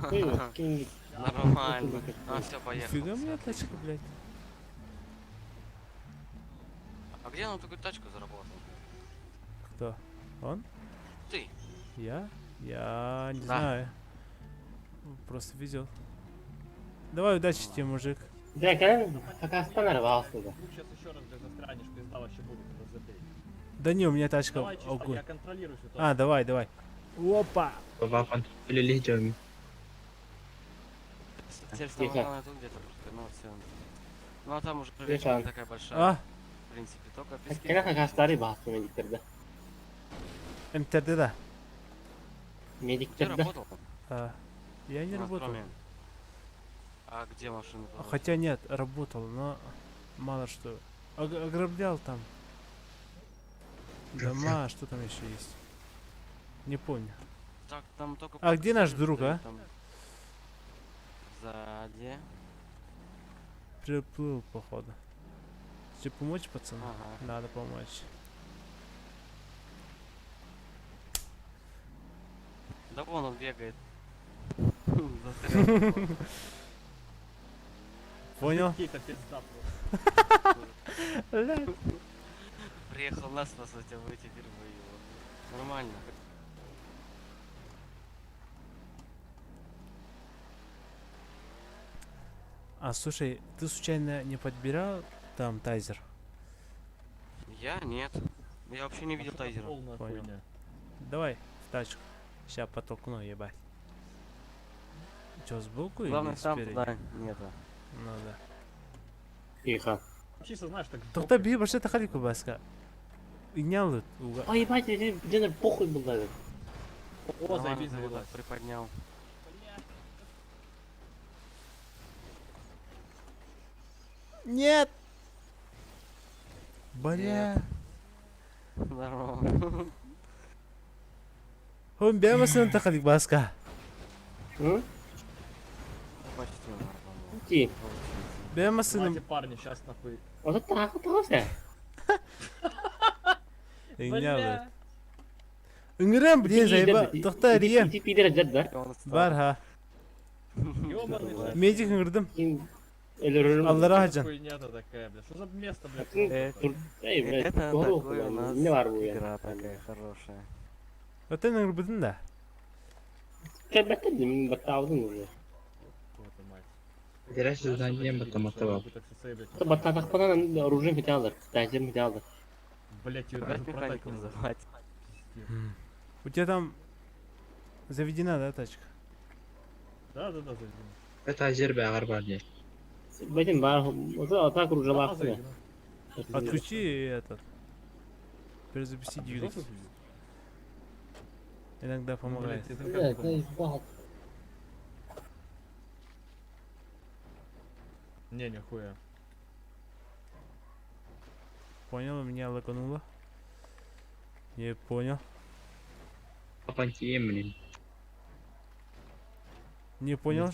Привет, кинь. Нормально. Все, поехал. Фига мне тачка, блядь. А где он такую тачку заработал? Кто? Он? Ты. Я? Я не Да. знаю. Просто видел. Давай, удачи тебе, мужик. Да, когда пока останавливался туда. Ну, сейчас еще раз, блядь, застрянешь, пизда вообще будет, разобей. Да не, у меня тачка Давай, чисто, огонь. я контролирую ситуацию. А, давай. Опа! Вапан. Или лидерами. Теперь Тихо. самое главное тут где-то просто, ну все. Ну а там уже Тихо. речка не такая большая. А, В принципе, только пески. Когда пока останавливался медиктер, МТРД, да. Ты Медиктер, да? работал? А, я не На работал. строме. А где машины? Хотя нет, работал, но мало что. Ограблял там. Дома, что там еще есть? Не помню. Так, там только... А где наш пассажиры друг, а? стоят там. Сзади. Приплыл, походу. Тебе помочь, пацан? Ага. Надо помочь. Да вон он бегает. Застрял. Понял? Какие-то пизда просто. Блядь. Приехал нас спасать, а вы теперь вы его. Нормально. А, слушай, ты случайно не подбирал там тайзер? Я нет. Я вообще не видел тайзера. Полная Понял. хуйня. Давай в тачку. Сейчас потолкну, ебать. Че, сбоку Главное или сам спереди? туда нету. Ну да. Тихо. Чисто, знаешь, так... Тоқта би башта халику баска. Игнял уга. Ой, ебать, где-то похуй был даже. О, Нормально заебись, ты его завелась. так приподнял. Нет! Бля. Здорово. Он бямасын тахалик баска. М? Почти нормально. Ти. Бямасын. Давайте, парни, сейчас нахуй. Вот это так вот просто. Игнял. Инграм, блин, заеба. Тоқта рием. Иди пидор, да? Бар ха. Ёбаный, блядь. Медик ингрдым. Или режим. Аллара Что за хаджан. хуйня-то такая, блядь? Что за место, блядь? Эй, блядь, Это голову, такой у блядь, нас не ворву я. игра такая хорошая. Вот ты нагрубудun да. Ты баттадым, баттаудың уже. Твою мать. Дереш зданием батаматовал. Ты баттадық панан оружием бите алыр, тәжем бите алыр. Блять, ее Брать даже продать механику нельзя. вызывать. У тебя там заведена, да, тачка? Да, заведено. Это жер бәғар бар не. Бәтен бар, осы атак оружие Да, лақты. заведено. Отключи этот. Перезапусти двигатель. Просто Иногда помогает. Блядь, это как помог? Не, нихуя. Понял, меня лакануло. Я понял. Апантием, блин. Не понял.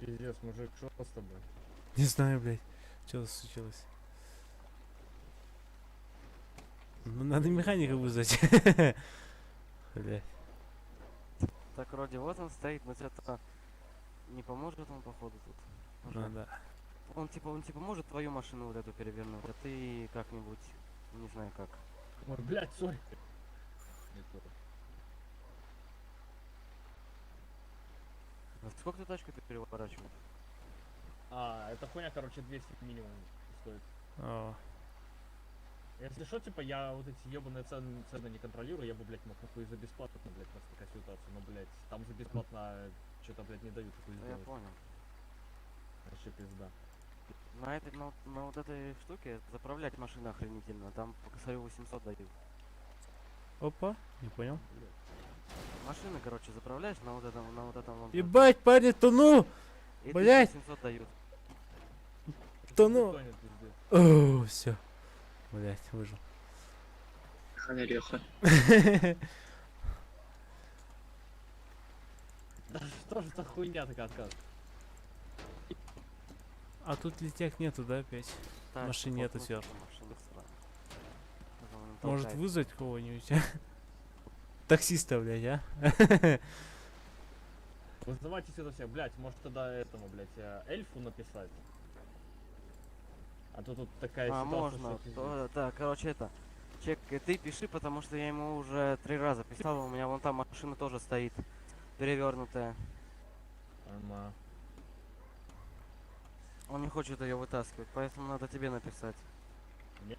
Пиздец, мужик, что с тобой? Не знаю, блядь. Что случилось? Ну, надо механика вызвать. Блядь. Так, вроде вот он стоит, но что-то не поможет он, походу, тут. Ну да. Он типа может твою машину вот эту перевернуть, а ты как-нибудь, не знаю как. Ой, блядь, сори. Не то. А сколько ты тачку переворачиваешь? А, эта хуйня, короче, 200 минимум стоит. О. Если что, типа, я вот эти ебаные цены не контролирую, я бы, блядь, мог нахуй за бесплатно, блядь, просто такая ситуация. Но, блядь, там за бесплатно что-то, блядь, не дают такую Я сделать. понял. Вообще пизда. На вот этой штуке заправлять машину охренительно, там по косарю 800 дают. Опа. Не понял. Машины, короче, заправляешь на вот этом вон. Ебать, парень, тону! И блядь! 1700 дают. Тону! Тонет, пиздец. О, все. Блять, выжил. Халяреха. Да что же за хуйня такая отказ? А тут летяг нету, да, опять? Так, Машин вот, нету вот сверху. эта машина справа. Может Толкает. вызвать кого-нибудь, а? Таксиста, блядь, а? Вызывайте сюда всех, блядь, может тогда этому, блядь, эльфу написать? А то тут такая А, ситуация, можно. что пиздец. Да, короче, это. Чек, ты пиши, потому что я ему уже 3 раза писал, у меня вон там машина тоже стоит, перевернутая. Нормально. Он не хочет ее вытаскивать, поэтому надо тебе написать. Мне?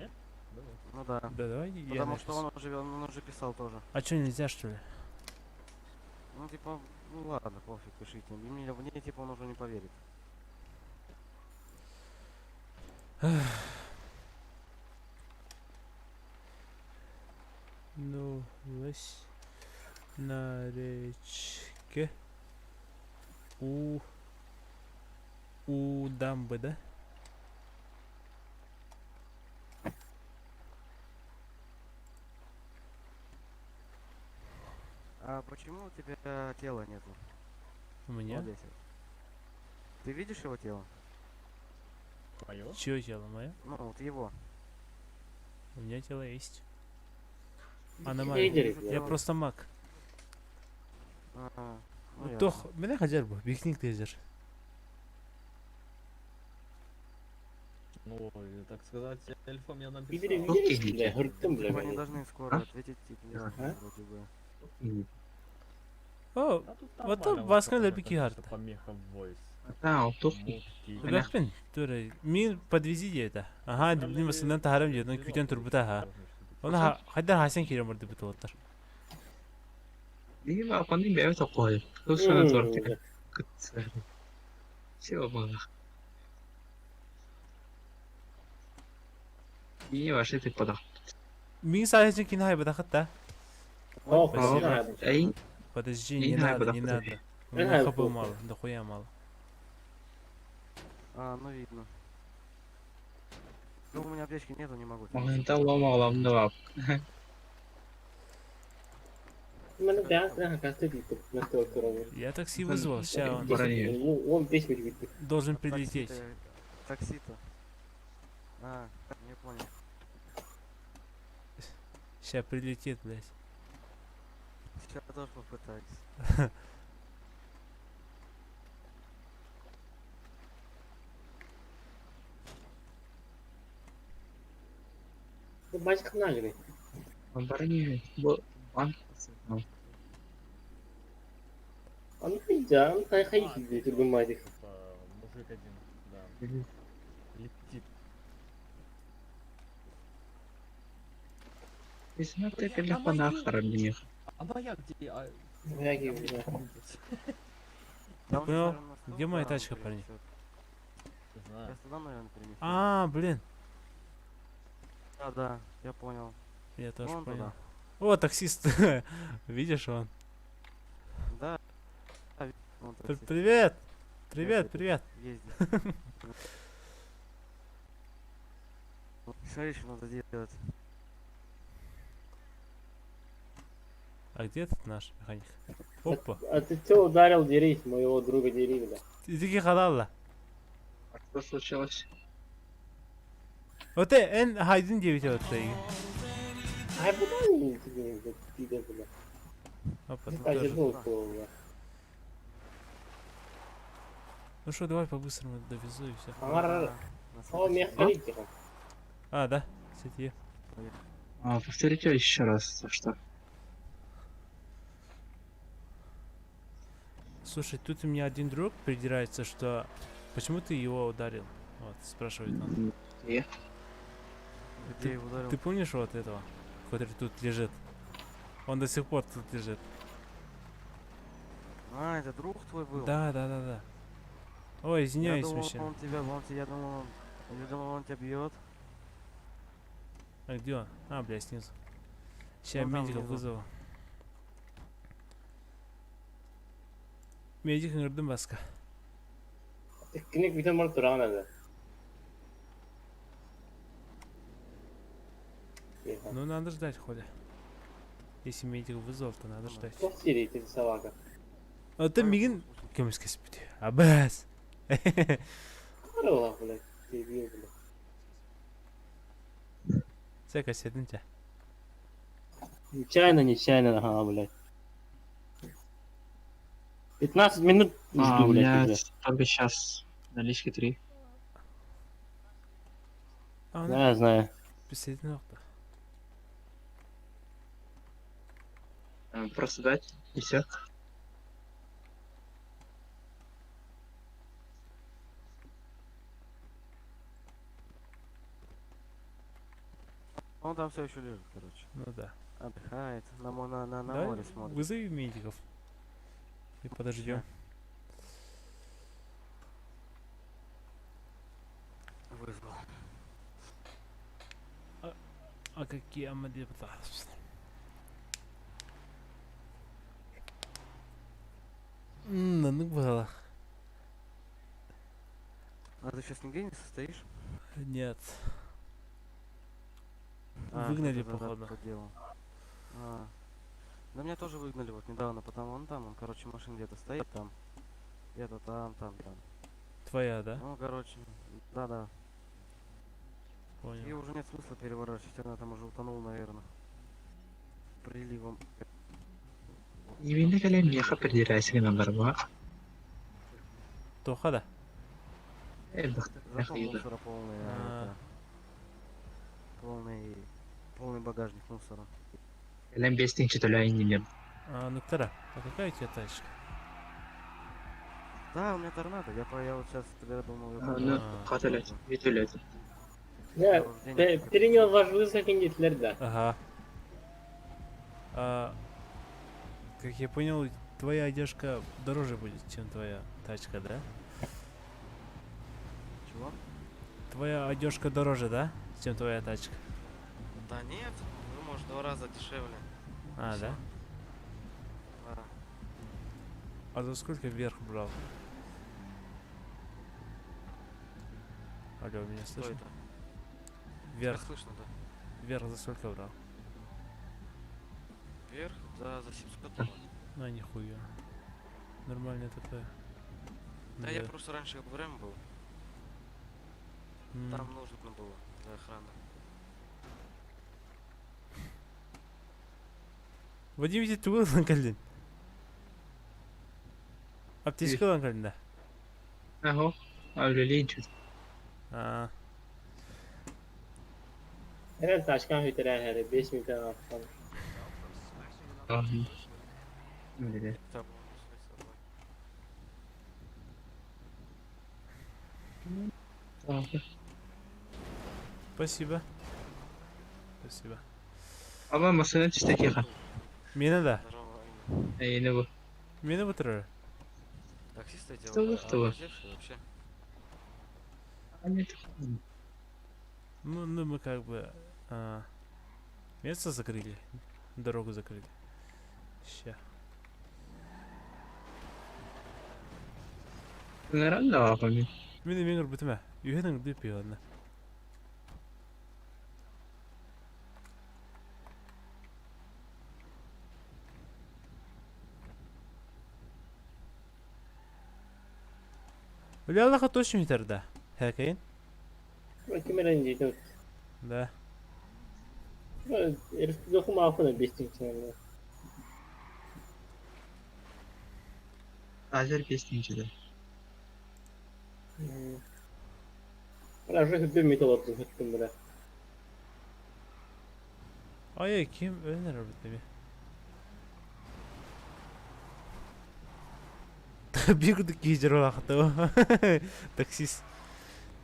Давай. Ну да. Да, давай я Потому что напишу. он уже писал тоже. А чё, нельзя, что ли? Ну типа, ну ладно, пофиг, пишите. Мне типа он уже не поверит. Ну, лось на речке у дамбы, да? А почему у тебя тела нету? У меня? Вот здесь вот. Ты видишь его тело? Твое? Чье тело мое? Ну, вот его. У меня тело есть. Лидер, Аномалия. да. Я просто маг. Ага. Ну, ясно. Тох, меня хазар бу, бикник тезер. Ну, так сказать, эльфа мне написал. Видели, бля, гырттым, бля, Типа они блядь. должны скоро А? ответить, типа, Ага. вроде бы. О, А тут вот нормально, там баскан какой-то лепики просто харта. Помеха в voice. А, оттук. Мутки. Бляхпен, туры. Мин подвези это. Ага, дибни масынан тахарам дед, ну күтен турбута ха. Оны хайдар хасан кире морды бутылаттар. Değil mi? Apanın bir eve topladı. Kız sana tortu. Kıt. Şey olmalı. İyi var şey tıkladı. Мин сайзен кин хай бадахатта. О, Спасибо. спасибо. Эй, Подожди, Не не надо, надо, не подожди. надо. У Не меня надо, хп похуй. мало, дохуя мало. А, ну видно. Ну, у меня аптечки нету, не могу. momentan lama alanında var. Мене да, касты биту на той стороне. Я такси вызвал, сейчас он Барани. Вон здесь ведь биту. должен прилететь. Такси-то. А, не понял. Сейчас прилетит, блядь. Сейчас тоже попытаюсь. Бачка нагры. Барни, банк. Он да, он ходит, блядь, мазик. Мужик один, да. Летит. Если ты телефона хранишь. А моя где? Враги, бля. Я понял. Где моя тачка, парни? Не знаю. Я сюда, наверное, принесу. А, блин. Да, я понял. Я тоже Вон понял. туда. О, таксист. Видишь он? Да. Вон таксист. Привет! Привет, привет! Ездит. Смотри, что надо делать. А где этот наш механик? Опа! А ты что ударил, дерись, моего друга дери, бля. Иди халалла. А что случилось? Вот en haydin diye bitiyor ortaya. Ай, куда они тебе, блядь, пидор, бля. Опа, тут А, тоже. зернул, бля. Ну что, давай по-быстрому довезу и все. О, мех тихо. А, да? Кстати, Повторите еще раз, за что? слушай, тут у меня один друг придирается, что почему ты его ударил? Вот, спрашивает он. Я? Где я его ударил? Ты помнишь вот этого, который тут лежит? Он до сих пор тут лежит. А, это друг твой был? Да. Ой, Я извиняюсь, думал, мужчина. он тебя, я думал, он тебя бьет. А где он? А, бля, снизу. Сейчас Ну, там медиков внизу. вызову. Медик ыңырдым басқа. Книг битен бар тұрған әлі. Ну, надо ждать, Холя. Если медик вызвал, то надо ждать. Çok seri dedi salaga. А ты мигин... Кемес кесіп бітеу. Абаз! Var ola bile. Seviyor bile. Sen kaç yedin ya? Нечаянно, ага, блядь. 15 минут А, жду, у блядь, меня уже. только сейчас налички 3. А, Да, я знаю. Беседин нокта. Просто дать, и все. Он там все еще лежит, короче. Ну да. Отдыхает. На Давай море смотрит. вызови медиков. И подождем. Вызвал. А какие амади пытаются? Ну было. А ты сейчас нигде не состоишь? Нет. А, Выгнали, да, походу. по делу. А. Да меня тоже выгнали вот недавно, потому он там, короче, машина где-то стоит там. Где-то там. Твоя, да? Ну, короче, да. И Понял. уже нет смысла переворачивать, она там уже утонула, наверное. Приливом. Evinde gelen yaha придирайся на барба. Тоха, да? Бахта, Зато яхида. мусора полный, А. полный багажник мусора. Gelen bestinci töleyin А, ну Тара, а какая у тебя тачка? Да, у меня торнадо, я вот сейчас тебя думал... Ну, katılır, vitülür. Ya, перенял ваш вызов кондиционер, да. Ага. А, как я понял, твоя одежка дороже будет, чем твоя тачка, да? Чего? Твоя одежка дороже, да? Чем твоя тачка? Да нет, ну может 2 раза дешевле. А, да? Да. А за сколько вверх брал? Алло, меня Что слышно? это? Вверх, Тебя слышно, да? вверх за сколько брал? Вверх за 700 было. Ну, нихуя. Нормально такое. Да, я просто раньше в РЭМ был. М. Там нужно было для охраны. Вадим видит тугал ланкалин. Аптечка ланкалин, да? Ага, öyle linç. А, Herhalde taşkan hütürer her 5 metre atsan. Ahı. Öyle. Там, с собой. Ahı. Спасибо. Спасибо. Ama masanın üstteki ha. Meni da. Здорово. Yine bu. Meni bitirir. Таксист эти Что вы, что вы? обалдевшие вообще. Hani Ну, мы как бы... место закрыли. Дорогу закрыли. Ща. Neren de var hani? Meni mengir bitme. Ühenin dip yoluna. Öyle Allah'a точно yeter da. Herkeyin. Bakayım öğrenci de. Da. Herif dokuma afına 5 metre. Azer 5-de. Bana şu 1 metre oldu hıkkım bura. Ay kim öğrenir bitti bir. Bir gün giyecek olarak da o. Taksist.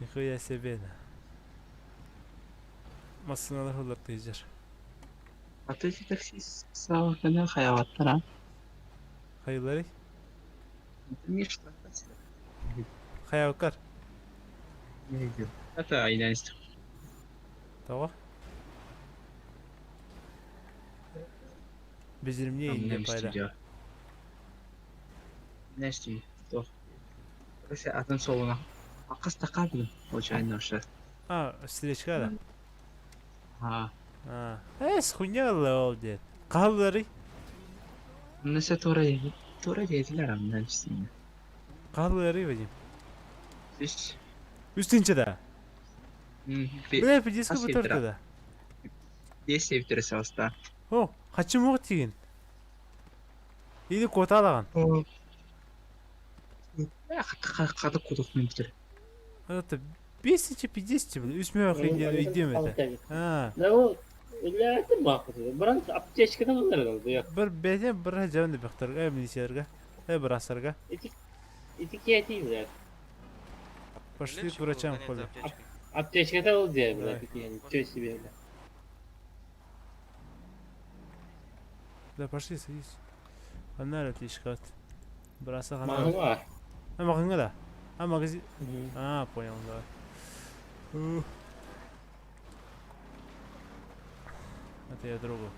Nihaya sebena. Masinalar olur giyecek. Ateşi taksi sağ olun hayatlar ha. Hayırları? Ne işte? Hayalkar. Ne diyor? Hatta aynen işte. Tamam. Bizim niye yine payda? Ne istiyor? Dur. Burası atın soluna. Akız takardım. O çayın aşağı. Ha, stilечка da. Ha. Ha. Хуйня oldu. Kahveleri. Neyse Tora dediler ama ne istiyor? Kahveleri vereyim. Hiç. Üstünce de. Bir Bırak bir disko Nasıl bitirdi iftira? de. diye sevdirisi hasta. О, хачим уу тийм. Или коталаган. O. Kadı kudukunu bitir. Это 550 был. Үсмөй идем это. Ha. Ne o? İleride mi bakıyorsun? Buranın apteşkeden onları oldu ya. Bir beden bir hajam da baktarga, militerga. Bir asarga. Etiketiyiz ya. Пошли к врачам в поле. Apteşkeden oldu ya burada. Evet. Yani çöz bir yerde. Да, пошли, садись. Фонарь отличка от. Браса Mahım var. А, магазин да. А, магазин. А, понял, да. Это я другу.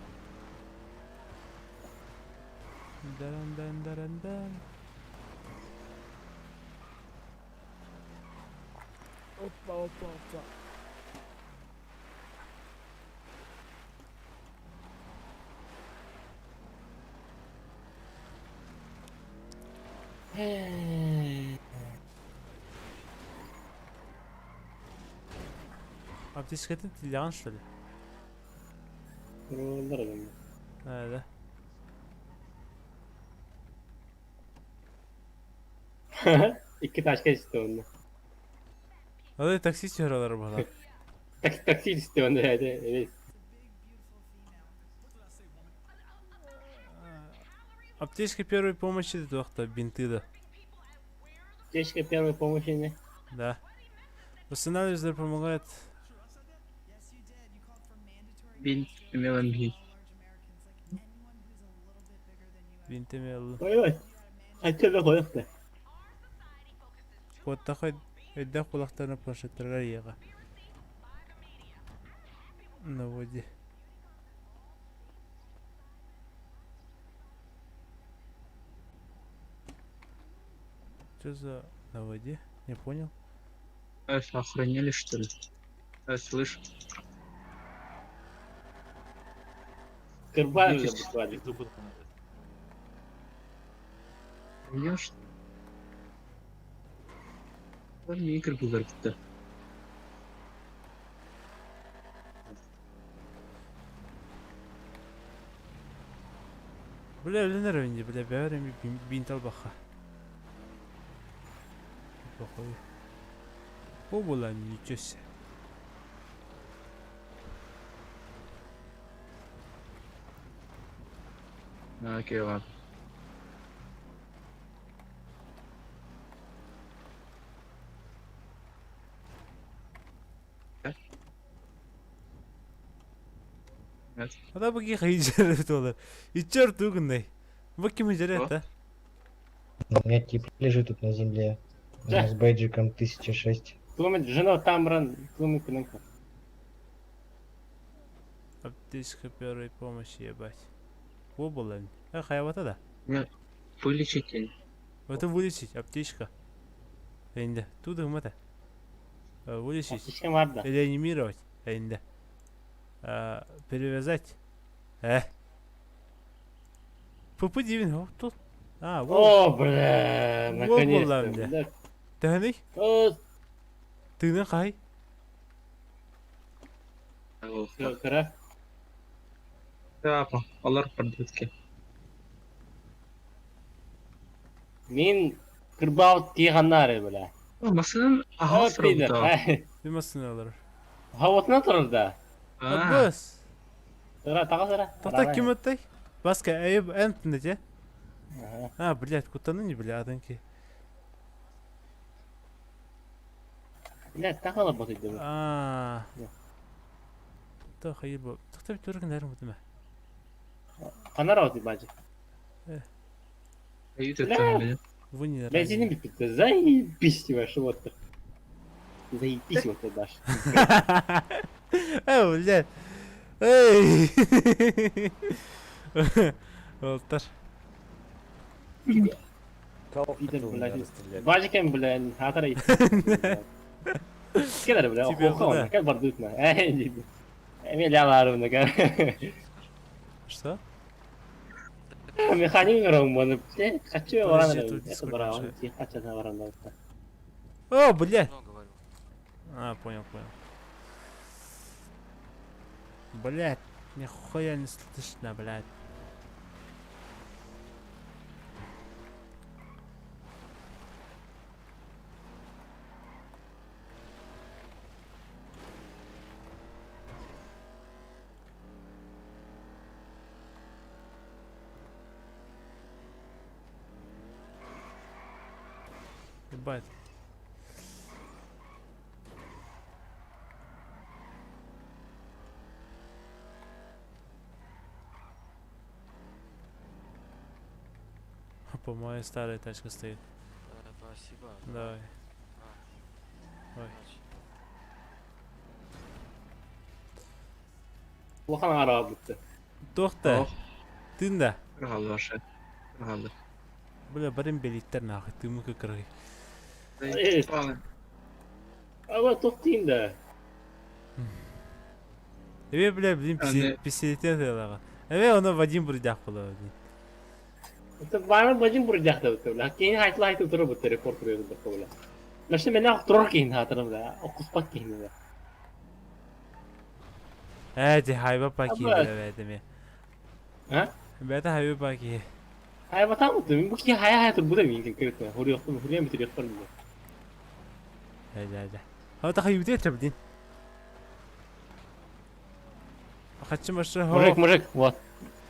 Даран-дан-даран-дан. Опа, опа, опа. Аптечка ты Лян, что ли? Buralar adamı. Да. İki taş geçti onda. Hadi taksi çağırıyorlar bana. Taksi istiyor onda yani. Evet. Аптечка первой помощи это вахта, бинты да. Keşke первой помощи не. Да. Восстанавливатель помогает. Bin Milan bir. Бинтами алды. Vay vay. Açça da koyup da. Вот такой өйдә кулактарына планшеттерга ияга. На воде. Что за на воде? Не понял. Охранили что ли? Слышь. Kırbaç Yüz. da bu var. Понимаешь? Ne kırpılar gitti. Бля, өлөнөр инде, бля, бәрі бинт албаqa. Похуй. О, була ничего себе. Окей, ладно. Одоо бүгийн хайжрээд болоо. Ичээр дүгнэ. Бүки мэжрээ та. У меня тип лежит тут на земле. С бейджиком 1006. Тумит жена Тамран, тумит пинка. Аптечка первой помощи, ебать. Во было. Хайвата да. Нет, вылечить. Это вылечить, аптечка. Энде. Туда мата. Вылечить. Реанимировать. Энде. Перевязать. Попадивин, тут. О, бля, наконец-то. Таны? Ты на хай? Кара? Да, алар продукты. Мен кырбаут тиганнары, бля. Масын ахасырда. Демасыналар. Хаватна турда. Аббас. Тага сара. Тота ким оттай? Баска айып энтне те? Блядь, кутаны не бляденки. Блядь, тага работает. То хайбо. Тохта битөрг нарам үтмэ. Она работает, баджи. Вы не блядь, не бит, заебись тебе, животных. Заебись вот ты дашь. Блядь. Эй! Волтар. Баджиком, блядь, хатарай. Кедар, блядь, охуенно, как бардутно. Миллиард на. Что? Механик роман, хочу его ранить. Это браво, хочу его ранить. О, блядь. Понял. Блядь, нихуя не слышно, блядь. Ебать. По моей старой тачка стоит. Спасибо. Давай. Ой. Плохо на работе. Тохта. Тында. Галаша. Бля, барим белиттер нахуй, ты мука край. А вот тохтинда. Эве, бля, блин, писилетен дайлага. Эве, оны Вадим бурдяк было. Это бара Вадим бурдяк да бля. Кейін хайтлайтып тұрып өтті репорт берді бір қолы. Мәші мен ақ тұрар кейін хатырым да. Оқыспақ кейін да. Ди хайба паки бәдеме. Бәді хайба паки. Хайба тамыды. Мен бұл кейін хайатыр бұда мен конкретно. Хуриян бітір ектор мен. Да. Хата хайбуде требдин. Хочу машину. Мужик, вот.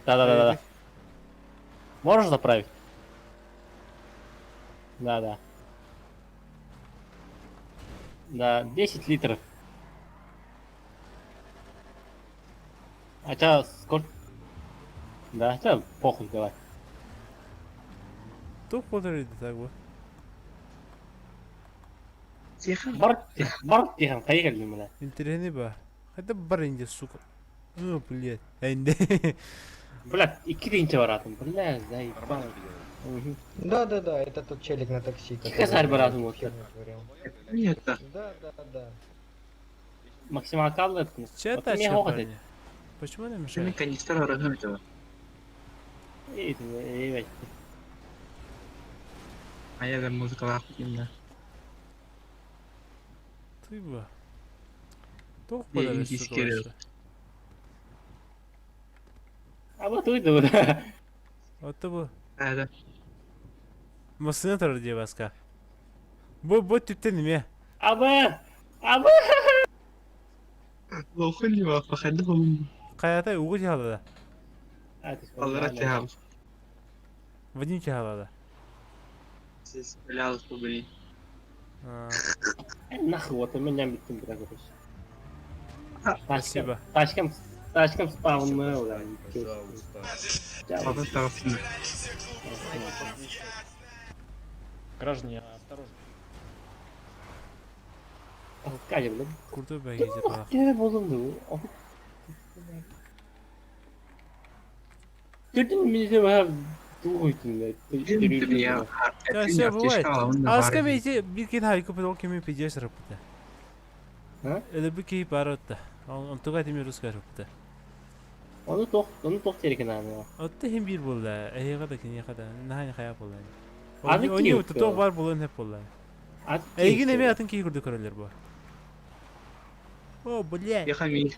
Да. Можешь заправить? Да. Да, 10 литров. Хотя сколько? Да, хотя похуй, давай. Тух подарит так вот. Тихо, поехали, бля. Интересный ба. Хотя барынде, сука. Блядь. Энде. Блядь, и кидинче баратым, блядь, заебал. Да, это тот челик на такси. Косарь баратым вообще. Нет, Да. Максимал каблет. Че тачка, парни? Почему не мешает? Ты канистра разгонитого. Эй, А я говорю, музыка лахуйна. Ты ба. Тух подарит, сука. А вот уйду, да. Вот ты бы. Да. Масына тұрды басқа. Бұл түптен неме? Аба! Лохуни ма, походу. Қаятай уғы жалды да. Аллара тяхам. Вадим Чахалада. Здесь валялось побери. Нахуй, вот у меня битым пригоришь. Спасибо. Тачкам спавнил, да. Пожалуйста. Граждане, осторожно. Кайы, блин. Курту бәйгеде бала. Кайы болынды. Тетин минуте var тугойтun. Я Да, все бывает. А скамейте, биркен хайку педал кеми пидешь рапта. А? Это бики паротта. Он туга теми русская рапта. Onu tok terken abi. Отты хем бир болла. Эйга да кини хада. Нахай хая болла. Abi Они kim? вот ток бар болон хеп болла. Эйги неме атын ки күрдү көрөлөр бу. О, бля. Я хамил.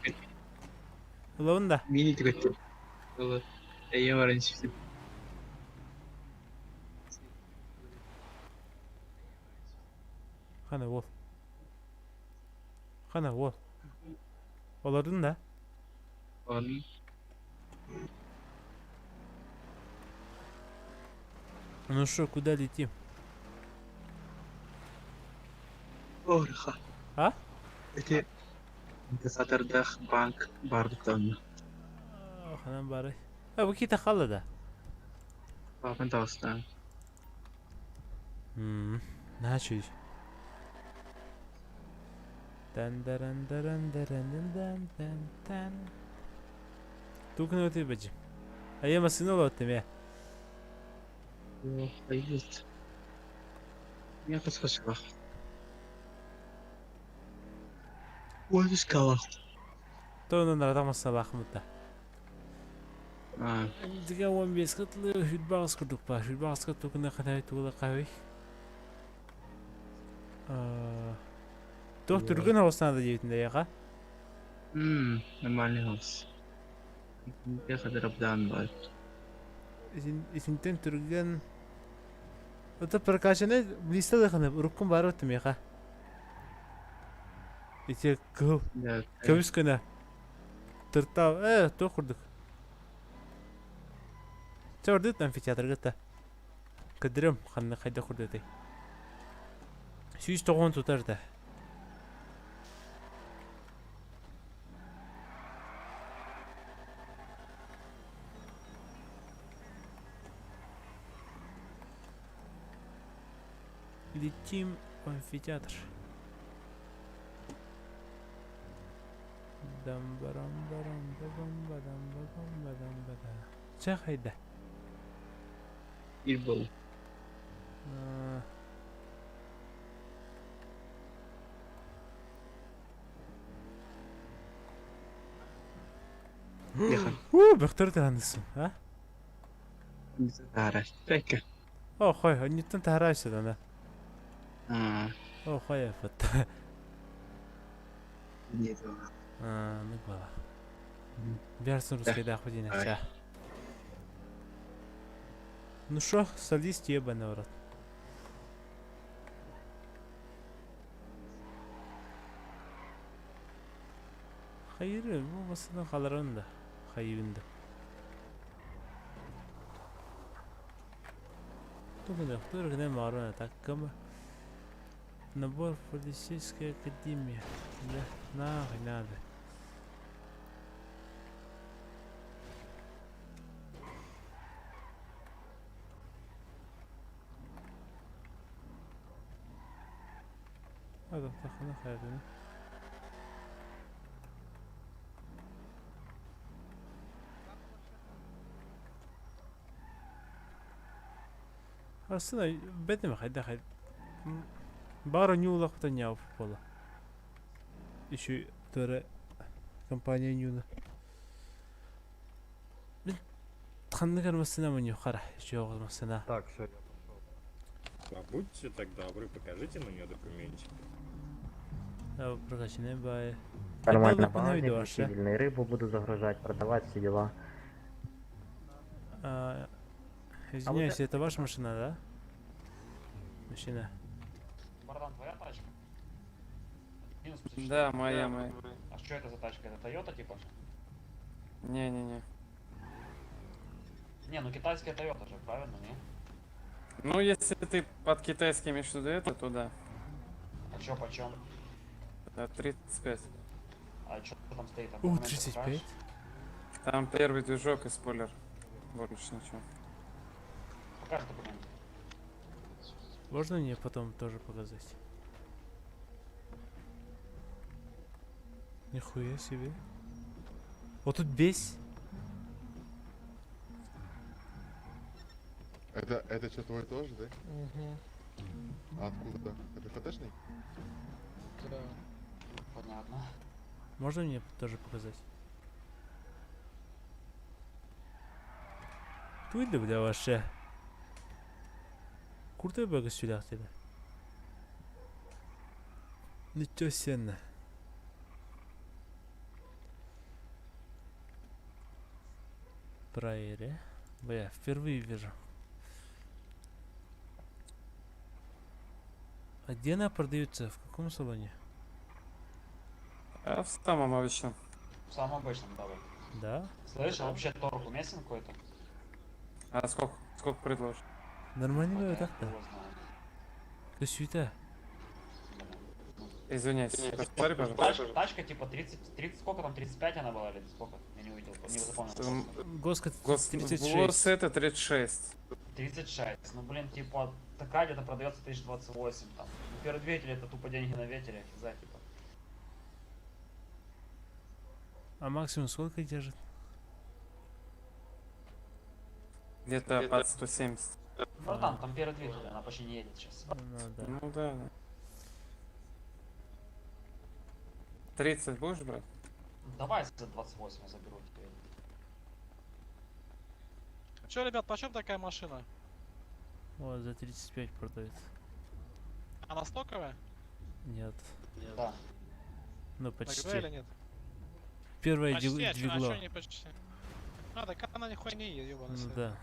Лонда. Мини тикет. Я варанчик. Хана вол. Хана вол. Олардың да. Он. Ну что, куда летим? Орха. А? Это Сатардах банк бардықтан. Ханам бары. А, bu kita қалды да. Папан тауыстан. Начали. Дан. Тукны өте бәжі. Ая масыны ол өттім, я. Есть. Я подскочила. Ой, искала. Тоның ратамасына лақымытта. Дига 15 қытлы хүлбағыз күрдік ба. Хүлбағыз қыт тукны қадай туылы қауй. Тоқ түрген ауысына да дейтінде, яға? Нормальный хаус. Я қадыр абдан бар. Исінтен түрген... Ота прокачаны блиста да қанып, ұрыққын бар өттім, яға? Ите күл. Көбіс күні. Тұрттау, тоқ құрдық. Ча ұрдық амфитеатр ғытта. Кідірім қанны қайда құрды өтей. Сүйіс тоғын тұтар да. Летим в амфитеатр. Ча қайда? Ir был. Бақтар тағандысың, а? Тараш. Пәкі. О, қой, неттен тарайсы да. О, қой, әфет. Нет, было. Ну бала. Бәрсін русскайда ходин аша. Ну шо, садись ебаный в рот. Hayır, bu masadan kalırın da. Hayırında. Тут доктор где марона таккама. Набор полицейской академии. Да, нахуй надо. هذا تخنا خيرنا. Aslında benim hayda hayda. Baro New'la kutanya futbola. İşi töre компания New'la. Ben tanıdık armasına mı yok kara? Şu olmasına. Так, все, я пошел. Будьте так добры, покажите на нее документик. Да, прокачанный бай. Нормально, сильный рыбу буду загружать, продавать, все дела. Извиняюсь, это ваша машина, да? Машина. Братан, твоя тачка? Да, моя. А что это за тачка? Это Toyota типа? Не. Не, ну китайская Toyota же, правильно, не? Ну, если ты под китайский имеешь в виду это, то да. А чё, почем? 35. А чё там стоит? Там О, документы 35. покажешь? Там первый движок и спойлер. Больше ничего. Покажешь документы. Можно мне потом тоже показать? Нихуя себе. Вот тут бесь. Это что, твой тоже, да? Угу. А откуда? Это ФТшный? Да. Понятно. Можно мне тоже показать? Tuydu bile başa. Kurda böyle silah dedi. Nичего себе. Проверь. Бля, впервые вижу. А где она продается? В каком салоне? А в самом обычном. В самом обычном, давай. Да? Слышь, а вообще торг уместен какой-то? А сколько предложишь? Нормально было так-то. Его знает. Какая суета. Извиняюсь, повтори, пожалуйста. Тачка типа 30, сколько там, 35 она была или сколько? Я не увидел, не запомнил. Госка Гос 36. это 36. 36, ну блин, типа, такая где-то продается 1028 там. Ну, первый двигатель это тупо деньги на ветере, за типа. А максимум сколько держит? Где-то под 170. Братан, там первый двигатель, она почти не едет сейчас. Ну да. Ну да. 30 будешь брать? Давай за 28 я заберу тебе. Че, ребят, почем такая машина? Вот за 35 продается. Она стоковая? Нет. Да. Ну почти. нет? Первое Почти, двигло. не почти? А, так она нихуя не едет, ёбаный Ну свет. да.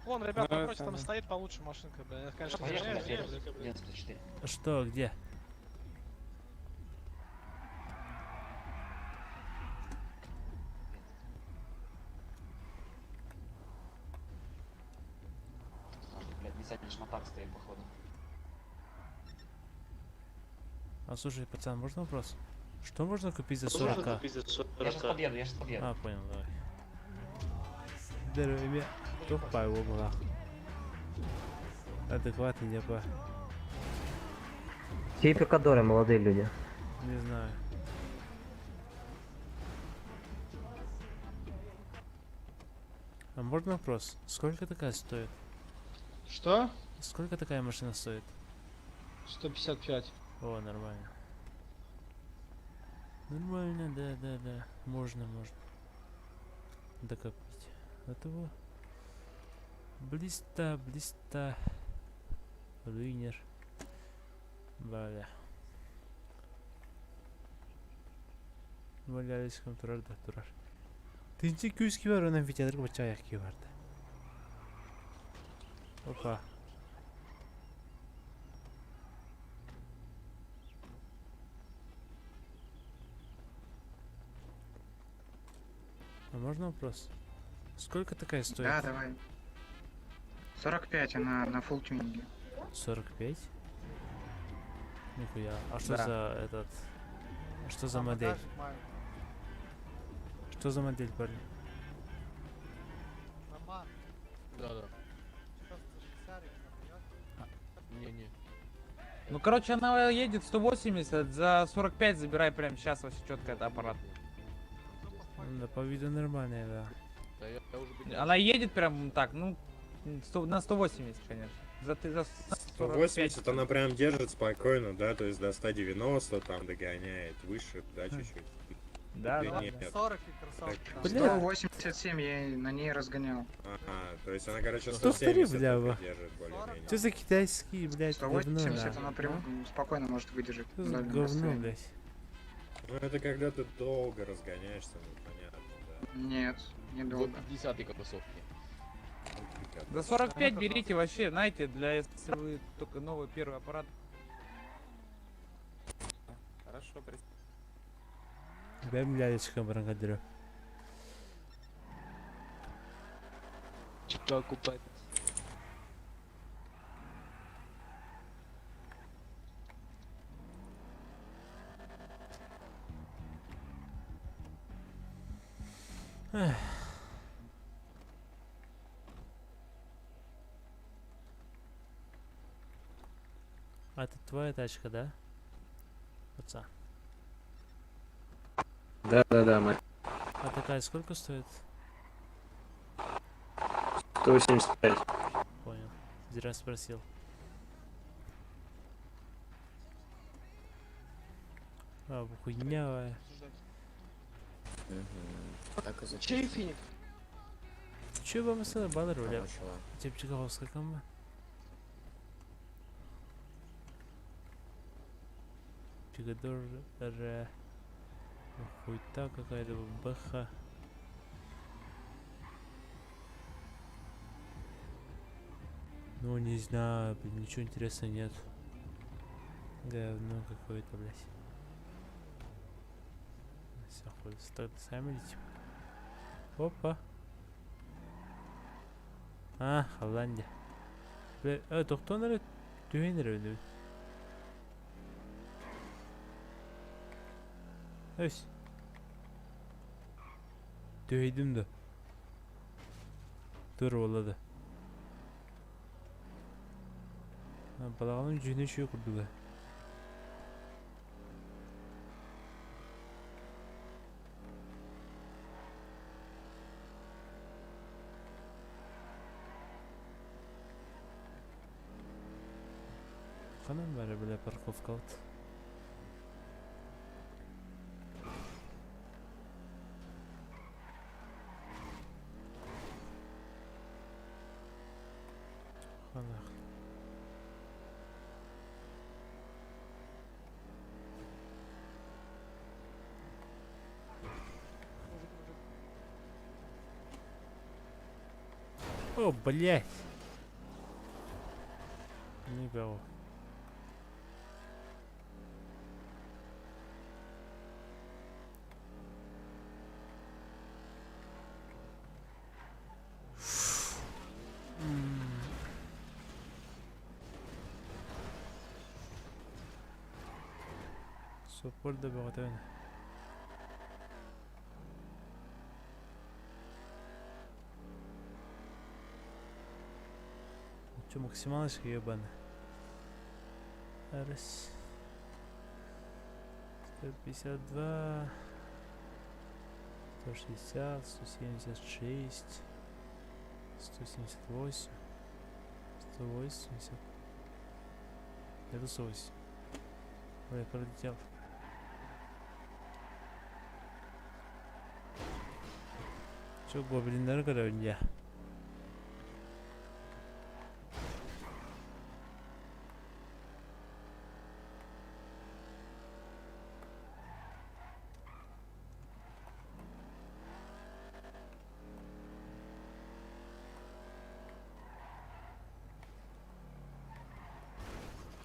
Вон, ребят, Ну, напротив это там да. стоит получше машинка, бля. Конечно, Поехали, извиняюсь, Феликс, 94. Что, где? Блядь, не сядешь, мотак стоит, походу. А слушай, пацан, можно вопрос? Что можно купить за 40? Я сейчас подъеду, А, понял, давай. Здоровье. Тупая была. Адекватный, не по. Чьи пикадоры, молодые люди? Не знаю. А можно вопрос? Сколько такая стоит? Что? Сколько такая машина стоит? 155. О, нормально. Нормально, да. Можно. Докопить. Этого. Блиста. Руинер. Бля. Валялись контроль, да, турар. Тинчи күз var onun fiyatları bıçağı yakıyor vardı. Опа. А можно вопрос? Сколько такая стоит? Да, давай. 45 она на фулл тюнинге. 45? Нихуя. А что Да. за этот... Что за модель? Что за модель, парни? Да. Не. Ну, короче, она едет 180, за 45 забирай прямо сейчас, вообще четко это аппарат. Да, по виду нормальная, да. Она едет прям так, ну, на 180, конечно. За 45. 180 она прям держит спокойно, да, то есть до 190 там догоняет, выше, да, чуть-чуть. Да, Или да. нет? 40 и красавчик. 187 я на ней разгонял. Ага, то есть она, короче, Повтори, 170 бля, только держит более-менее. Что за китайский, блядь, говно, 180 да? она прям спокойно может выдержать. Что за дальнее говно, расстояние. блядь? Ну это когда ты долго разгоняешься, ну понятно, да. Нет, недолго. 50-й катасовки. За 45 берите вообще, знаете, для если вы только новый первый аппарат. Хорошо, Ben bile çıkan bana kadar. Типа окупать. Эх. А это твоя тачка, да? Пацан. Да, мать. А такая сколько стоит? 185. Понял. Зря спросил. А, хуйнявая. Чей финик? Че вам это бадруля? Тепчиковская команда. Пигадор, хуйта какая-то баха. Ну не знаю, блин, ничего интересного нет. Говно какое-то, блядь. Все, хуй, стоит сами летим. Опа. А, Холландия. Бля, тоқтонары түйенер өйді. Өс. Түйедім да. Тұр олады. Балағаның жүне шүйе күрдігі. Қанан бәрі біле парковка алды. Қанақ. О, блядь. Не бегу. Сопор да бегатен. Че максималочка ебаная. Раз. 152. 160, 176. 178. 180. Это 108. Ой, пролетел. Че, гоблиндар görevinde.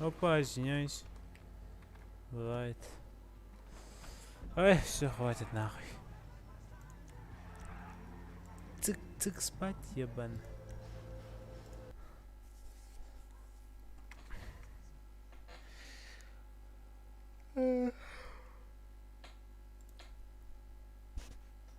Опа, извиняюсь. Бывает. Ой, все, хватит нахуй. Цик-цик спать, ебан.